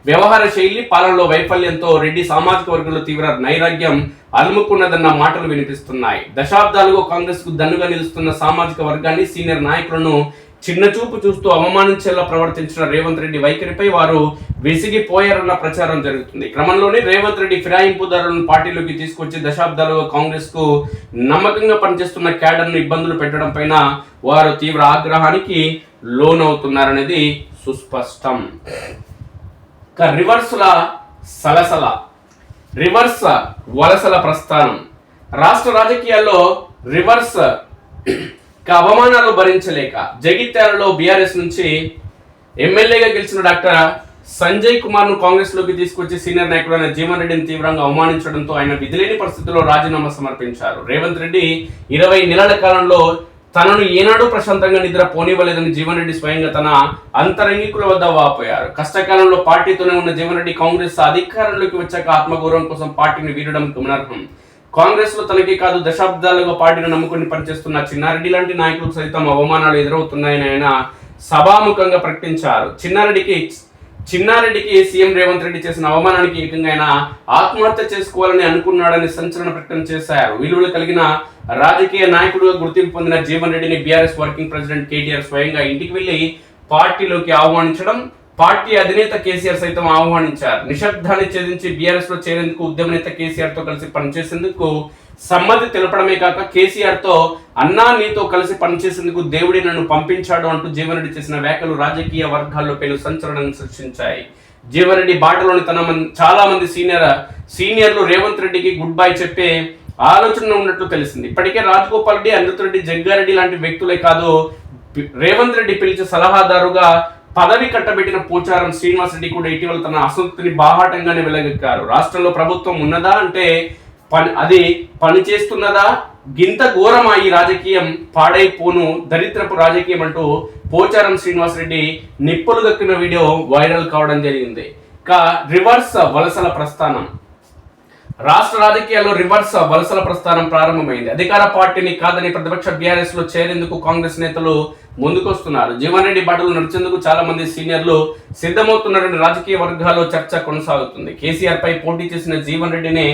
వ్యవహార శైలి, పాలనలో వైఫల్యంతో రెడ్డి సామాజిక వర్గంలో తీవ్ర నైరాగ్యం అలుముకున్నదన్న మాటలు వినిపిస్తున్నాయి. దశాబ్దాలుగా కాంగ్రెస్ కు దన్నుగా నిలుస్తున్న సామాజిక వర్గాన్ని, సీనియర్ నాయకులను చిన్నచూపు చూస్తూ అవమానించేలా ప్రవర్తించిన రేవంత్ రెడ్డి వైఖరిపై వారు విసిగిపోయారన్న ప్రచారం జరుగుతుంది. క్రమంలోనే రేవంత్ రెడ్డి ఫిరాయింపుదారులను పార్టీలోకి తీసుకొచ్చి దశాబ్దాలుగా కాంగ్రెస్ కు నమ్మకంగా పనిచేస్తున్న క్యాడర్ ను ఇబ్బందులు పెట్టడం పైన వారు తీవ్ర ఆగ్రహానికి లోనవుతున్నారనేది సుస్పష్టం. రివర్స్ వలసల ప్రస్థానం. రాష్ట్ర రాజకీయాల్లో రివర్స్ అవమానాలు భరించలేక జగిత్యాలలో బీఆర్ఎస్ నుంచి ఎమ్మెల్యేగా గెలిచిన డాక్టర్ సంజయ్ కుమార్ ను కాంగ్రెస్ లోకి తీసుకొచ్చి సీనియర్ నాయకుడైన జీవన్ రెడ్డిని తీవ్రంగా అవమానించడంతో ఆయన విధిలేని పరిస్థితుల్లో రాజీనామా సమర్పించారు. రేవంత్ రెడ్డి 20 నెలల కాలంలో తనను ఏనాడు ప్రశాంతంగా నిద్ర పోనివ్వలేదని జీవన్ రెడ్డి స్వయంగా తన అంతరంగికుల వద్ద వాపోయారు. కష్టకాలంలో పార్టీతోనే ఉన్న జీవన్ రెడ్డి కాంగ్రెస్ అధికారంలోకి వచ్చాక ఆత్మగౌరవం కోసం పార్టీని వీడడం గమనార్హం. కాంగ్రెస్ లో తనకి కాదు దశాబ్దాలుగా పార్టీని నమ్ముకుని పనిచేస్తున్న చిన్నారెడ్డి లాంటి నాయకులకు సైతం అవమానాలు ఎదురవుతున్నాయని ఆయన సభాముఖంగా ప్రకటించారు. చిన్నారెడ్డికి సీఎం రేవంత్ రెడ్డి చేసిన అవమానానికి ఏకంగా ఆయన ఆత్మహత్య చేసుకోవాలని అనుకున్నాడని సంచలన ప్రకటన చేశారు. విలువలు కలిగిన రాజకీయ నాయకుడుగా గుర్తింపు పొందిన జీవన్ రెడ్డిని బీఆర్ఎస్ వర్కింగ్ ప్రెసిడెంట్ కేటీఆర్ స్వయంగా ఇంటికి వెళ్లి పార్టీలోకి ఆహ్వానించడం, పార్టీ అధినేత కేసీఆర్ సైతం ఆహ్వానించారు. నిశ్శబ్దాన్ని ఛేదించి బీఆర్ఎస్ లో చేరేందుకు ఉద్యమ నేత కేసీఆర్ తో కలిసి పనిచేసేందుకు సమ్మతి తెలపడమే కాక కేసీఆర్ తో అన్నా నీతో కలిసి పనిచేసేందుకు దేవుడి నన్ను పంపించాడు అంటూ జీవన్ రెడ్డి చేసిన వ్యాఖ్యలు రాజకీయ వర్గాల్లో పెను సంచలనం సృష్టించాయి. జీవన్ రెడ్డి బాటలోని చాలా మంది సీనియర్లు రేవంత్ రెడ్డికి గుడ్ బై చెప్పే ఆలోచన ఉన్నట్లు తెలిసింది. ఇప్పటికే రాజగోపాల్ రెడ్డి, అనిరుత్ రెడ్డి, జగ్గారెడ్డి లాంటి వ్యక్తులే కాదు, రేవంత్ రెడ్డి పిలిచి సలహాదారుగా పదవి కట్టబెట్టిన పోచారం శ్రీనివాస్ రెడ్డి కూడా ఇటీవల తన అసంతృప్తిని బాహాటంగానే వెలగక్కారు. రాష్ట్రంలో ప్రభుత్వం ఉన్నదా అంటే అది పని చేస్తున్నదా, గింత ఘోరమా ఈ రాజకీయం, పాడైపోను దరిద్రపు రాజకీయం అంటూ పోచారం శ్రీనివాస్ రెడ్డి నిప్పులు గక్కిన వీడియో వైరల్ కావడం జరిగింది. రివర్స్ వలసల ప్రస్థానం. రాష్ట్ర రాజకీయాల్లో రివర్స్ వలసల ప్రస్థానం ప్రారంభమైంది. అధికార పార్టీని కాదని ప్రతిపక్ష బీఆర్ఎస్ లో చేరేందుకు కాంగ్రెస్ నేతలు ముందుకొస్తున్నారు. జీవన్ రెడ్డి బాటలు నడిచేందుకు చాలా మంది సీనియర్లు సిద్ధమవుతున్నారని రాజకీయ వర్గాల్లో చర్చ కొనసాగుతుంది. కేసీఆర్ పై పోటీ చేసిన జీవన్ రెడ్డిని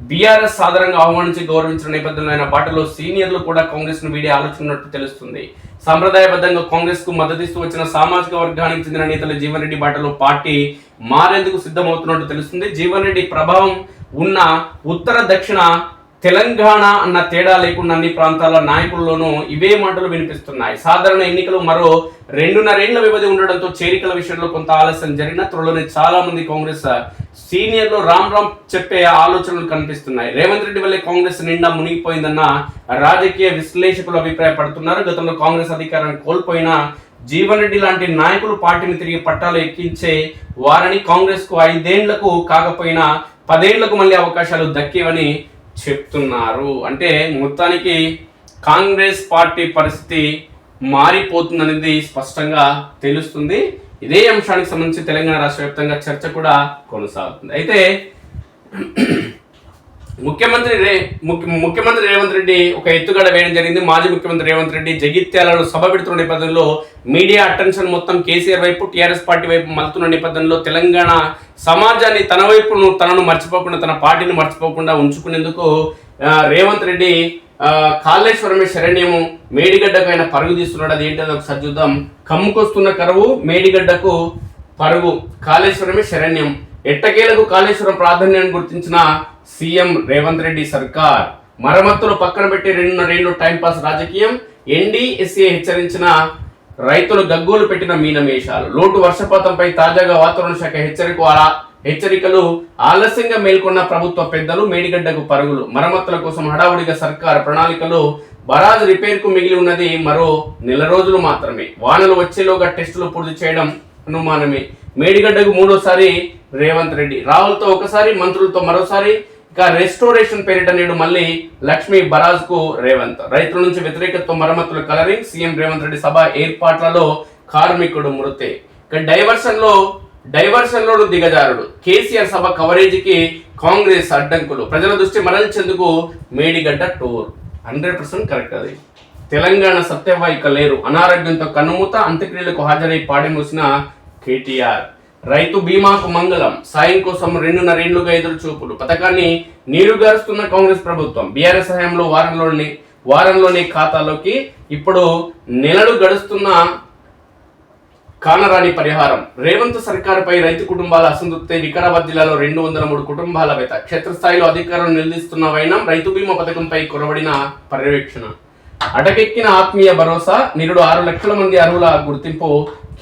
బీఆర్ఎస్ సాధారణంగా ఆహ్వానించి గౌరవించిన నేపథ్యంలో ఆయన బాటలో సీనియర్లు కూడా కాంగ్రెస్ ను వీడే ఆలోచన ఉన్నట్టు తెలుస్తుంది. సంప్రదాయబద్ధంగా కాంగ్రెస్ కు మద్దతిస్తూ వచ్చిన సామాజిక వర్గానికి చెందిన నేతలు జీవన్ రెడ్డి బాటలో పార్టీ మారేందుకు సిద్ధమవుతున్నట్టు తెలుస్తుంది. జీవన్ రెడ్డి ప్రభావం ఉన్న ఉత్తర దక్షిణ తెలంగాణ అన్న తేడా లేకుండా అన్ని ప్రాంతాల నాయకుల్లోనూ ఇవే మాటలు వినిపిస్తున్నాయి. సాధారణ ఎన్నికలు మరో 2.5 ఏళ్ల వ్యవధి ఉండడంతో చేరికల విషయంలో కొంత ఆలస్యం జరిగిన త్వరలోనే చాలా మంది కాంగ్రెస్ సీనియర్లు రామ్ చెప్పే ఆలోచనలు కనిపిస్తున్నాయి. రేవంత్ రెడ్డి వల్లే కాంగ్రెస్ నిండా మునిగిపోయిందన్న రాజకీయ విశ్లేషకులు అభిప్రాయపడుతున్నారు. గతంలో కాంగ్రెస్ అధికారాన్ని కోల్పోయిన జీవన్ రెడ్డి లాంటి నాయకులు పార్టీని తిరిగి పట్టాలు ఎక్కించే వారని, కాంగ్రెస్ కు 5 ఏళ్లకు కాకపోయినా 10 ఏళ్లకు మళ్ళీ అవకాశాలు దక్కేవని చెప్తున్నారు. అంటే మొత్తానికి కాంగ్రెస్ పార్టీ పరిస్థితి మారిపోతుందనేది స్పష్టంగా తెలుస్తుంది. ఇదే అంశానికి సంబంధించి తెలంగాణ రాష్ట్ర వ్యాప్తంగా చర్చ కూడా కొనసాగుతుంది. అయితే ముఖ్యమంత్రి రేవంత్ రెడ్డి ఒక ఎత్తుగడ వేయడం జరిగింది. మాజీ ముఖ్యమంత్రి రేవంత్ రెడ్డి జగిత్యాలలో సభ పెడుతున్న నేపథ్యంలో మీడియా అటెన్షన్ మొత్తం కేసీఆర్ వైపు, టీఆర్ఎస్ పార్టీ వైపు మలుతున్న నేపథ్యంలో తెలంగాణ సమాజాన్ని తన వైపును తనను మర్చిపోకుండా, తన పార్టీని మర్చిపోకుండా ఉంచుకునేందుకు రేవంత్ రెడ్డి కాళేశ్వరమే శరణ్యము, మేడిగడ్డకు ఆయన పరుగు తీస్తున్నాడు. అది ఏంటో ఒకసారి చూద్దాం. కమ్ముకొస్తున్న కరువు, మేడిగడ్డకు పరుగు, కాళేశ్వరమే శరణ్యం. ఎట్టకేలకు కాళేశ్వరం ప్రాధాన్యాన్ని గుర్తించిన సీఎం రేవంత్ రెడ్డి సర్కార్ మరమ్మతులు పక్కన పెట్టి 2.5 ఏళ్లు టైంపాస్ రాజకీయం. ఎన్డీఎస్ఏ హెచ్చరించిన రైతులు గగ్గోలు పెట్టిన మీనమేషాలు. లోటు వర్షపాతంపై తాజాగా వాతావరణ శాఖ హెచ్చరికలు. ఆలస్యంగా మేల్కొన్న ప్రభుత్వ పెద్దలు, మేడిగడ్డకు పరుగులు. మరమ్మతుల కోసం హడావుడిగా సర్కార్ ప్రణాళికలు. బరాజ్ రిపేర్ కు మిగిలి ఉన్నది మరో 1 రోజులు మాత్రమే. వానలు వచ్చేలోగా టెస్టులు పూర్తి చేయడం అనుమానమే. మేడిగడ్డకు 3వ రేవంత్ రెడ్డి, రాహుల్తో ఒకసారి, మంత్రులతో మరోసారి. ఇక రెస్టోరేషన్ పేరిట నేడు మళ్ళీ లక్ష్మీ బరాజ్ కు రేవంత్. రైతుల నుంచి వ్యతిరేకత్వం, మరమ్మతుల కలరింగ్. సీఎం రేవంత్ రెడ్డి సభ ఏర్పాట్లలో కార్మికుడు మృతి. ఇక డైవర్షన్ లోను దిగజారుడు. కేసీఆర్ సభ కవరేజీకి కాంగ్రెస్ అడ్డంకులు. ప్రజల దృష్టి మరల్చేందుకు మేడిగడ్డ టూర్. 100% కరెక్ట్. అది తెలంగాణ సత్యవ్వ ఇక లేరు. అనారోగ్యంతో కన్నుమూత. అంత్యక్రియలకు హాజరై పాడెమూసిన కేటీఆర్. రైతు బీమాకు మంగళం. సాయం కోసం 2.5 ఏళ్లుగా ఎదురు చూపులు. పథకాన్ని నీరుగారుస్తున్న కాంగ్రెస్ ప్రభుత్వం. బీఆర్ఎస్ హయాంలో వారంలోనే ఖాతాలోకి. ఇప్పుడు నెలలు గడుస్తున్న కానరాని పరిహారం. రేవంత్ సర్కారుపై రైతు కుటుంబాల అసంతృప్తి. వికారాబాద్ జిల్లాలో 203 కుటుంబాల వెత. క్షేత్రస్థాయిలో అధికారులు నిలదీస్తున్న వైనం. రైతు బీమా పథకంపై కొరవడిన పర్యవేక్షణ. అటకెక్కిన ఆత్మీయ భరోసా. నిరుడు 6 లక్షల మంది అర్హుల గుర్తింపు.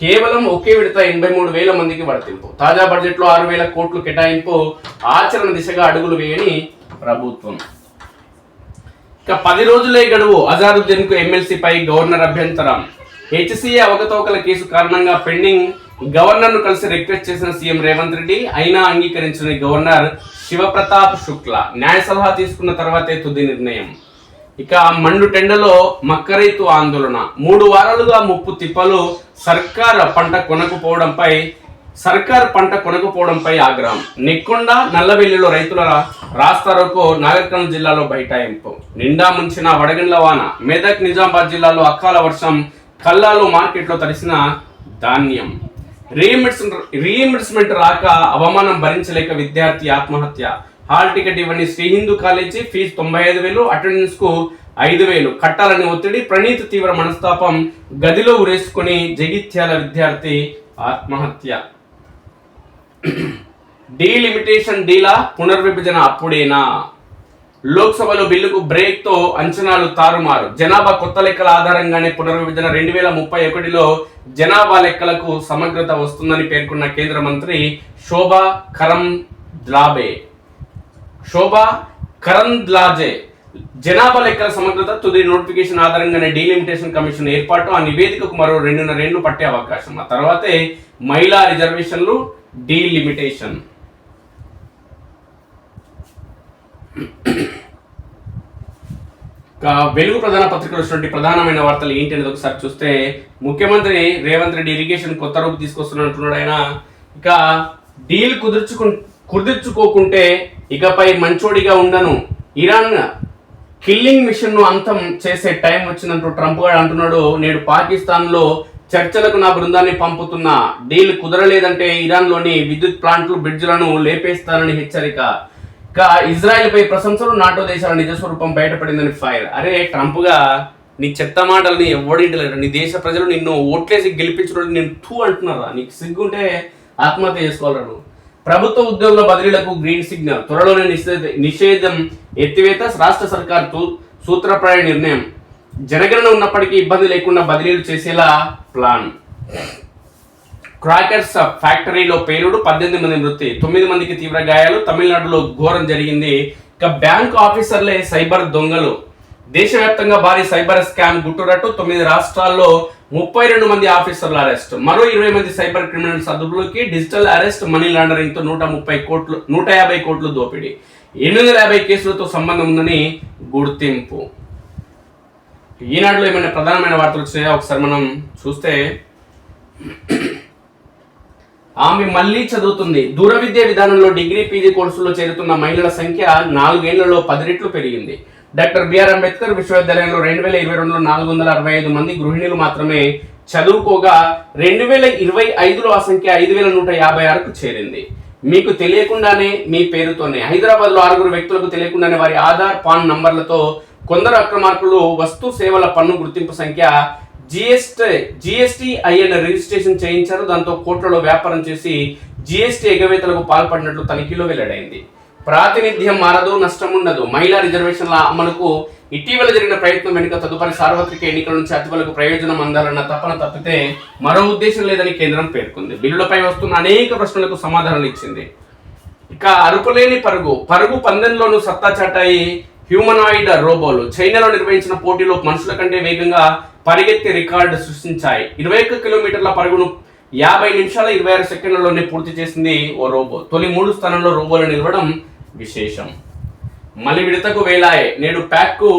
కేవలం ఒకే విడత 83,000 మందికి వర్తింపు. తాజా బడ్జెట్ లో 6,000 కోట్లు కేటాయింపు. ఆచరణ దిశగా అడుగులు వేయని ప్రభుత్వం. ఇక 10 రోజులే గడువు. అజారుద్దీన్ కు ఎమ్మెల్సీపై గవర్నర్ అభ్యంతరం. హెచ్సీఏ అవకతవకల కేసు కారణంగా పెండింగ్. గవర్నర్ ను కలిసి రిక్వెస్ట్ చేసిన సీఎం రేవంత్ రెడ్డి, అయినా అంగీకరించిన గవర్నర్ శివప్రతాప్ శుక్లా. న్యాయ సలహా తీసుకున్న తర్వాతే తుది నిర్ణయం. ఇక మండు టెండలో మక్క రైతు ఆందోళన 3 వారాలుగా ముప్పు తిప్పలు. సర్కార్ పంట కొనకపోవడంపై ఆగ్రహం. నెక్కొండ నల్లవెల్లిలో రైతుల రాస్తారోకో. నాగర్ జిల్లాలో బైఠాయింపు. నిండా ముంచిన వడగండ్ల వాన. మెదక్ నిజామాబాద్ జిల్లాలో అకాల వర్షం. కల్లాలో మార్కెట్లో తడిసిన ధాన్యం. రీఇంబర్స్మెంట్ రాక అవమానం భరించలేక విద్యార్థి ఆత్మహత్య. హాల్ టికెట్ ఇవ్వని Sri Hindu college fee 95,000, attendance కు 5,000 కట్టాలని ఒత్తిడి. ప్రణీత్ తీవ్ర మనస్తాపం. గదిలో ఉరేసుకుని జగిత్యాల విద్యార్థి ఆత్మహత్య. డీలిమిటేషన్ డీలా పునర్విభజన అప్పుడేనా? లోక్సభలో బిల్లుకు బ్రేక్ తో అంచనాలు తారుమారు. జనాభా కొత్త లెక్కల ఆధారంగానే పునర్విభజన. 2031లో జనాభా లెక్కలకు సమగ్రత వస్తుందని పేర్కొన్న కేంద్ర మంత్రి శోభా కరంద్లాజే. జనాభా లెక్కల సమగ్రత తుది నోటిఫికేషన్ ఆధారంగానే డీలిమిటేషన్ కమిషన్ ఏర్పాటు. ఆ నివేదికకు మరో 2.5 ఏళ్లు పట్టే అవకాశం. ఆ తర్వాతే మహిళా రిజర్వేషన్లు, డీలిమిటేషన్. వెలుగు ప్రధాన పత్రికలు వచ్చినటువంటి ప్రధానమైన వార్తలు ఏంటి అనేది ఒకసారి చూస్తే, ముఖ్యమంత్రి రేవంత్ రెడ్డి ఇరిగేషన్ కొత్త రూపు తీసుకొస్తున్నట్టున్నాడు ఆయన. ఇక డీల్ కుదుర్చుకోకుంటే ఇకపై మంచోడిగా ఉండను. ఇరాన్ కిల్లింగ్ మిషన్ ను అంతం చేసే టైం వచ్చినట్టు ట్రంప్ గారు అంటున్నాడు. నేడు పాకిస్తాన్ లో చర్చలకు నా బృందాన్ని పంపుతున్నా. డీల్ కుదరలేదంటే ఇరాన్ లోని విద్యుత్ ప్లాంట్లు, బ్రిడ్జ్లను లేపేస్తానని హెచ్చరిక. ఇక ఇజ్రాయెల్ పై ప్రశంసలు. నాటో దేశాల నిజస్వరూపం బయటపడిందని ఫైర్. అరే ట్రంప్ గా నీ చెత్త మాటల్ని ఎవడింటలేరు. నీ దేశ ప్రజలు నిన్ను ఓట్లేసి గెలిపించడం నేను తూ అంటున్నారా? నీకు సిగ్గుంటే ఆత్మహత్య చేసుకోవాలను. ప్రభుత్వ ఉద్యోగుల బదిలీలకు గ్రీన్ సిగ్నల్. త్వరలోనే నిషేధం ఎత్తివేత. రాష్ట్ర సర్కార్ సూత్రప్రాయ నిర్ణయం. జనగణన ఉన్నప్పటికీ ఇబ్బంది లేకుండా బదిలీలు చేసేలా ప్లాన్. క్రాకర్స్ ఫ్యాక్టరీలో పేలుడు. 18 మంది మృతి, 9 మందికి తీవ్ర గాయాలు. తమిళనాడులో ఘోరం జరిగింది. ఇక బ్యాంకు ఆఫీసర్లే సైబర్ దొంగలు. దేశవ్యాప్తంగా భారీ సైబర్ స్కామ్ గుట్టురట్టు. 9 రాష్ట్రాల్లో 32 మంది ఆఫీసర్ల అరెస్ట్. మరో 20 మంది సైబర్ క్రిమినల్స్ అదుపులోకి. Digital arrest. మనీ లాండరింగ్ తో 150 కోట్లు దోపిడీ. 850 కేసులతో సంబంధం ఉందని గుర్తింపు. ఈనాడులో ఏమైనా ప్రధానమైన వార్తలు వచ్చినాయో ఒకసారి మనం చూస్తే, ఆమె మళ్ళీ చదువుతుంది. దూర విద్యా విధానంలో డిగ్రీ, పీజీ కోర్సుల్లో చేరుతున్న మహిళల సంఖ్య 4 ఏళ్లలో 10 రెట్లు పెరిగింది. డాక్టర్ బిఆర్ అంబేద్కర్ విశ్వవిద్యాలయంలో 2022లో 465 మంది గృహిణులు మాత్రమే చదువుకోగా 2025లో ఆ సంఖ్య 5,156కు చేరింది. మీకు తెలియకుండానే మీ పేరుతోనే హైదరాబాద్ లో 6 వ్యక్తులకు తెలియకుండానే వారి ఆధార్, పాన్ నంబర్లతో కొందరు అక్రమార్కులు వస్తు సేవల పన్ను గుర్తింపు సంఖ్య GSTIN రిజిస్ట్రేషన్ చేయించారు. దాంతో కోట్లలో వ్యాపారం చేసి GST ఎగవేతలకు పాల్పడినట్లు తనిఖీలో వెల్లడైంది. ప్రాతినిధ్యం మారదు, నష్టం ఉండదు. మహిళా రిజర్వేషన్ల అమలుకు ఇటీవల జరిగిన ప్రయత్నం వెనుక తదుపరి సార్వత్రిక ఎన్నికల నుంచి అతివలకు ప్రయోజనం అందాలన్న తపన తప్పితే మరో ఉద్దేశం లేదని కేంద్రం పేర్కొంది. బిల్లులపై వస్తున్న అనేక ప్రశ్నలకు సమాధానాలు ఇచ్చింది. ఇక అరుపులేని పరుగు పందెంలోనూ సత్తా చాటాయి హ్యూమనాయిడ్ రోబోలు. చైనాలో నిర్వహించిన పోటీలో మనుషుల కంటే వేగంగా పరిగెత్తి రికార్డు సృష్టించాయి. 21 కిలోమీటర్ల పరుగును 50 నిమిషాల 26 సెకండ్లలోనే పూర్తి చేసింది ఓ రోబో. తొలి 3 స్థానంలో రోబోలు నిలవడం విశేషం. మళ్ళీ విడతకు వేలాయే. నేడు ప్యాక్కు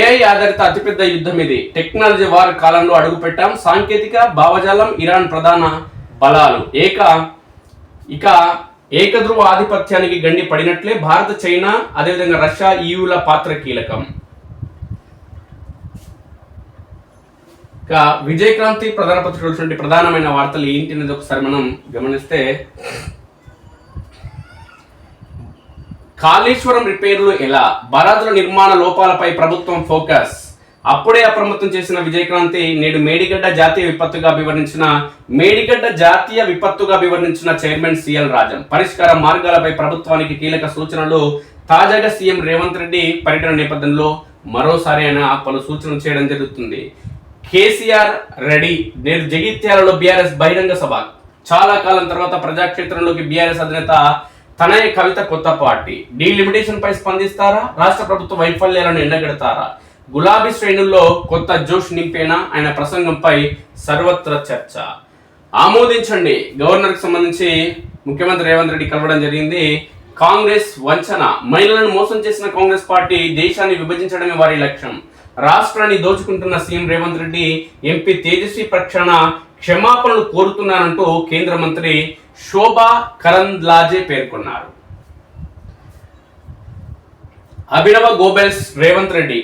ఏఐ ఆధారిత అతిపెద్ద యుద్ధం ఇది. టెక్నాలజీ వార్ కాలంలో అడుగు పెట్టాం. సాంకేతిక భావజాలం. ఇరాన్ ప్రధాన బలాలు ఏకధ్రువ ఆధిపత్యానికి గండి పడినట్లే. భారత్, చైనా, అదేవిధంగా రష్యా, ఈయుల పాత్ర కీలకం. విజయక్రాంతి ప్రధాన పత్రికలు ప్రధానమైన వార్తలు ఏంటి అనేది ఒకసారి మనం గమనిస్తే, కాళేశ్వరం రిపేర్లు ఎలా? బరాదుల నిర్మాణ లోపాలపై ప్రభుత్వం ఫోకస్. అప్పుడే అప్రమత్తం చేసిన విజయక్రాంతి నేడు మేడిగడ్డ జాతీయ విపత్తుగా అభివర్ణించిన చైర్మన్ సిఎల్ రాజం. పరిష్కార మార్గాలపై ప్రభుత్వానికి కీలక సూచనలు. తాజాగా సీఎం రేవంత్ రెడ్డి పర్యటన నేపథ్యంలో మరోసారి ఆయన పలు సూచనలు చేయడం జరుగుతుంది. కేసీఆర్ రెడీ. నేడు జగిత్యాలలో బీఆర్ఎస్ బహిరంగ సభ. చాలా కాలం తర్వాత ప్రజాక్షేత్రంలోకి బీఆర్ఎస్ అధినేత తనయ కవిత కొత్త పార్టీ. డీలిమిటేషన్ పై స్పందిస్తారా? రాష్ట్ర ప్రభుత్వ వైఫల్యాలను ఎండగడతారా? గులాబీ శ్రేణుల్లో కొత్త జోష్ నింపేనా? ఆయన ప్రసంగంపై సర్వత్ర చర్చ. ఆమోదించండి. గవర్నర్ కి సంబంధించి ముఖ్యమంత్రి రేవంత్ రెడ్డి కలవడం జరిగింది. కాంగ్రెస్ వంచన. మహిళలను మోసం చేసిన కాంగ్రెస్ పార్టీ దేశాన్ని విభజించడమే వారి లక్ష్యం. రాష్ట్రాన్ని దోచుకుంటున్న సీఎం రేవంత్ రెడ్డి ఎంపీ తేజస్వి పక్షాన క్షమాపణలు కోరుతున్నారంటూ కేంద్ర మంత్రి శోభా కరంద్లాజే పేర్కొన్నారు. అభినవ గోబెల్స్ రేవంత్ రెడ్డి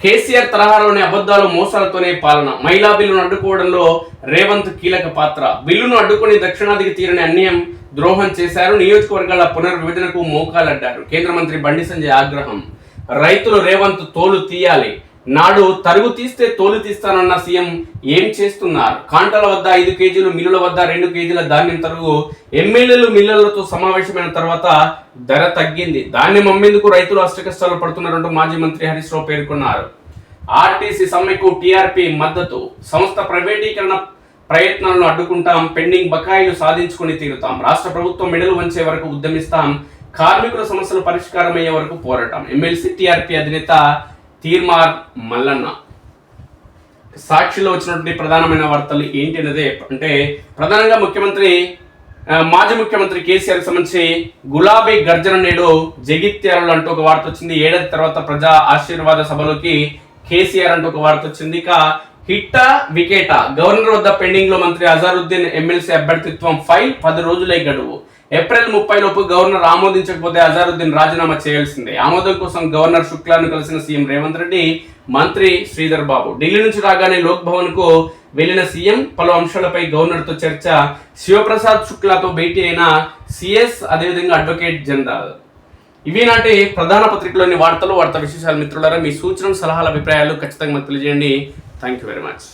కేసీఆర్ తరహాలోని అబద్ధాలు మోసాలతోనే పాలన. మహిళా బిల్లును అడ్డుకోవడంలో రేవంత్ కీలక పాత్ర. బిల్లును అడ్డుకుని దక్షిణాదికి తీరని అన్యాయం ద్రోహం చేశారు. నియోజకవర్గాల పునర్విభజనకు మోకాలడ్డారు. కేంద్ర మంత్రి బండి సంజయ్ ఆగ్రహం. రైతులు రేవంత్ తోలు తీయాలి, నాడు తరుగు తీస్తే తోలు తీస్తానన్న సీఎం ఏం చేస్తున్నారు? కాంటల వద్ద 5 కేజీలు, మిల్లుల వద్ద 2 కేజీల ధాన్యం తరుగు. ఎమ్మెల్యేలు మిల్లర్లతో సమావేశమైన తర్వాత ధర తగ్గింది. ధాన్యం అమ్మేందుకు రైతులు అష్టకష్టాలు పడుతున్నారంటూ మాజీ మంత్రి హరీష్ రావు పేర్కొన్నారు. ఆర్టీసీ సమ్మెకు టీఆర్పీ మద్దతు. సంస్థ ప్రైవేటీకరణ ప్రయత్నాలను అడ్డుకుంటాం, పెండింగ్ బకాయిలు సాధించుకుని తీరుతాం. రాష్ట్ర ప్రభుత్వం మెడలు వంచే వరకు ఉద్యమిస్తాం, కార్మికుల సమస్యలు పరిష్కారం అయ్యే వరకు పోరాటం. ఎమ్మెల్సీ టీఆర్పీ అధినేత తీర్మార్ మల్లన్న. సాక్షిలో వచ్చినటువంటి ప్రధానమైన వార్తలు ఏంటి అనేది అంటే ప్రధానంగా మాజీ ముఖ్యమంత్రి కేసీఆర్ సంబంధించి గులాబీ గర్జన నేడు జగిత్యాలలో అంటూ ఒక వార్త వచ్చింది. ఏడాది తర్వాత ప్రజా ఆశీర్వాద సభలోకి కేసీఆర్ అంటూ ఒక వార్త వచ్చింది. ఇక హిట్టా వికేటా, గవర్నర్ వద్ద పెండింగ్ లో మంత్రి అజారుద్దీన్ ఎమ్మెల్సీ అభ్యర్థిత్వం ఫైల్ 10 రోజులే గడువు. ఏప్రిల్ 30 లోపు గవర్నర్ ఆమోదించకపోతే అజారుద్దీన్ రాజీనామా చేయాల్సిందే. ఆమోదం కోసం గవర్నర్ శుక్లాను కలిసిన సీఎం రేవంత్ రెడ్డి, మంత్రి శ్రీధర్ బాబు. ఢిల్లీ నుంచి రాగానే లోక్ భవన్ కు వెళ్లిన సీఎం పలు అంశాలపై గవర్నర్ తో చర్చ. శివప్రసాద్ శుక్లాతో భేటీ అయిన సిఎస్, అదేవిధంగా అడ్వకేట్ జనరల్. ఇవి నాటి ప్రధాన పత్రికలోని వార్తా విశేషాలు. మిత్రులారా, మీ సూచనలు, సలహాలు, అభిప్రాయాలు ఖచ్చితంగా తెలియజేయండి. Thank you very much.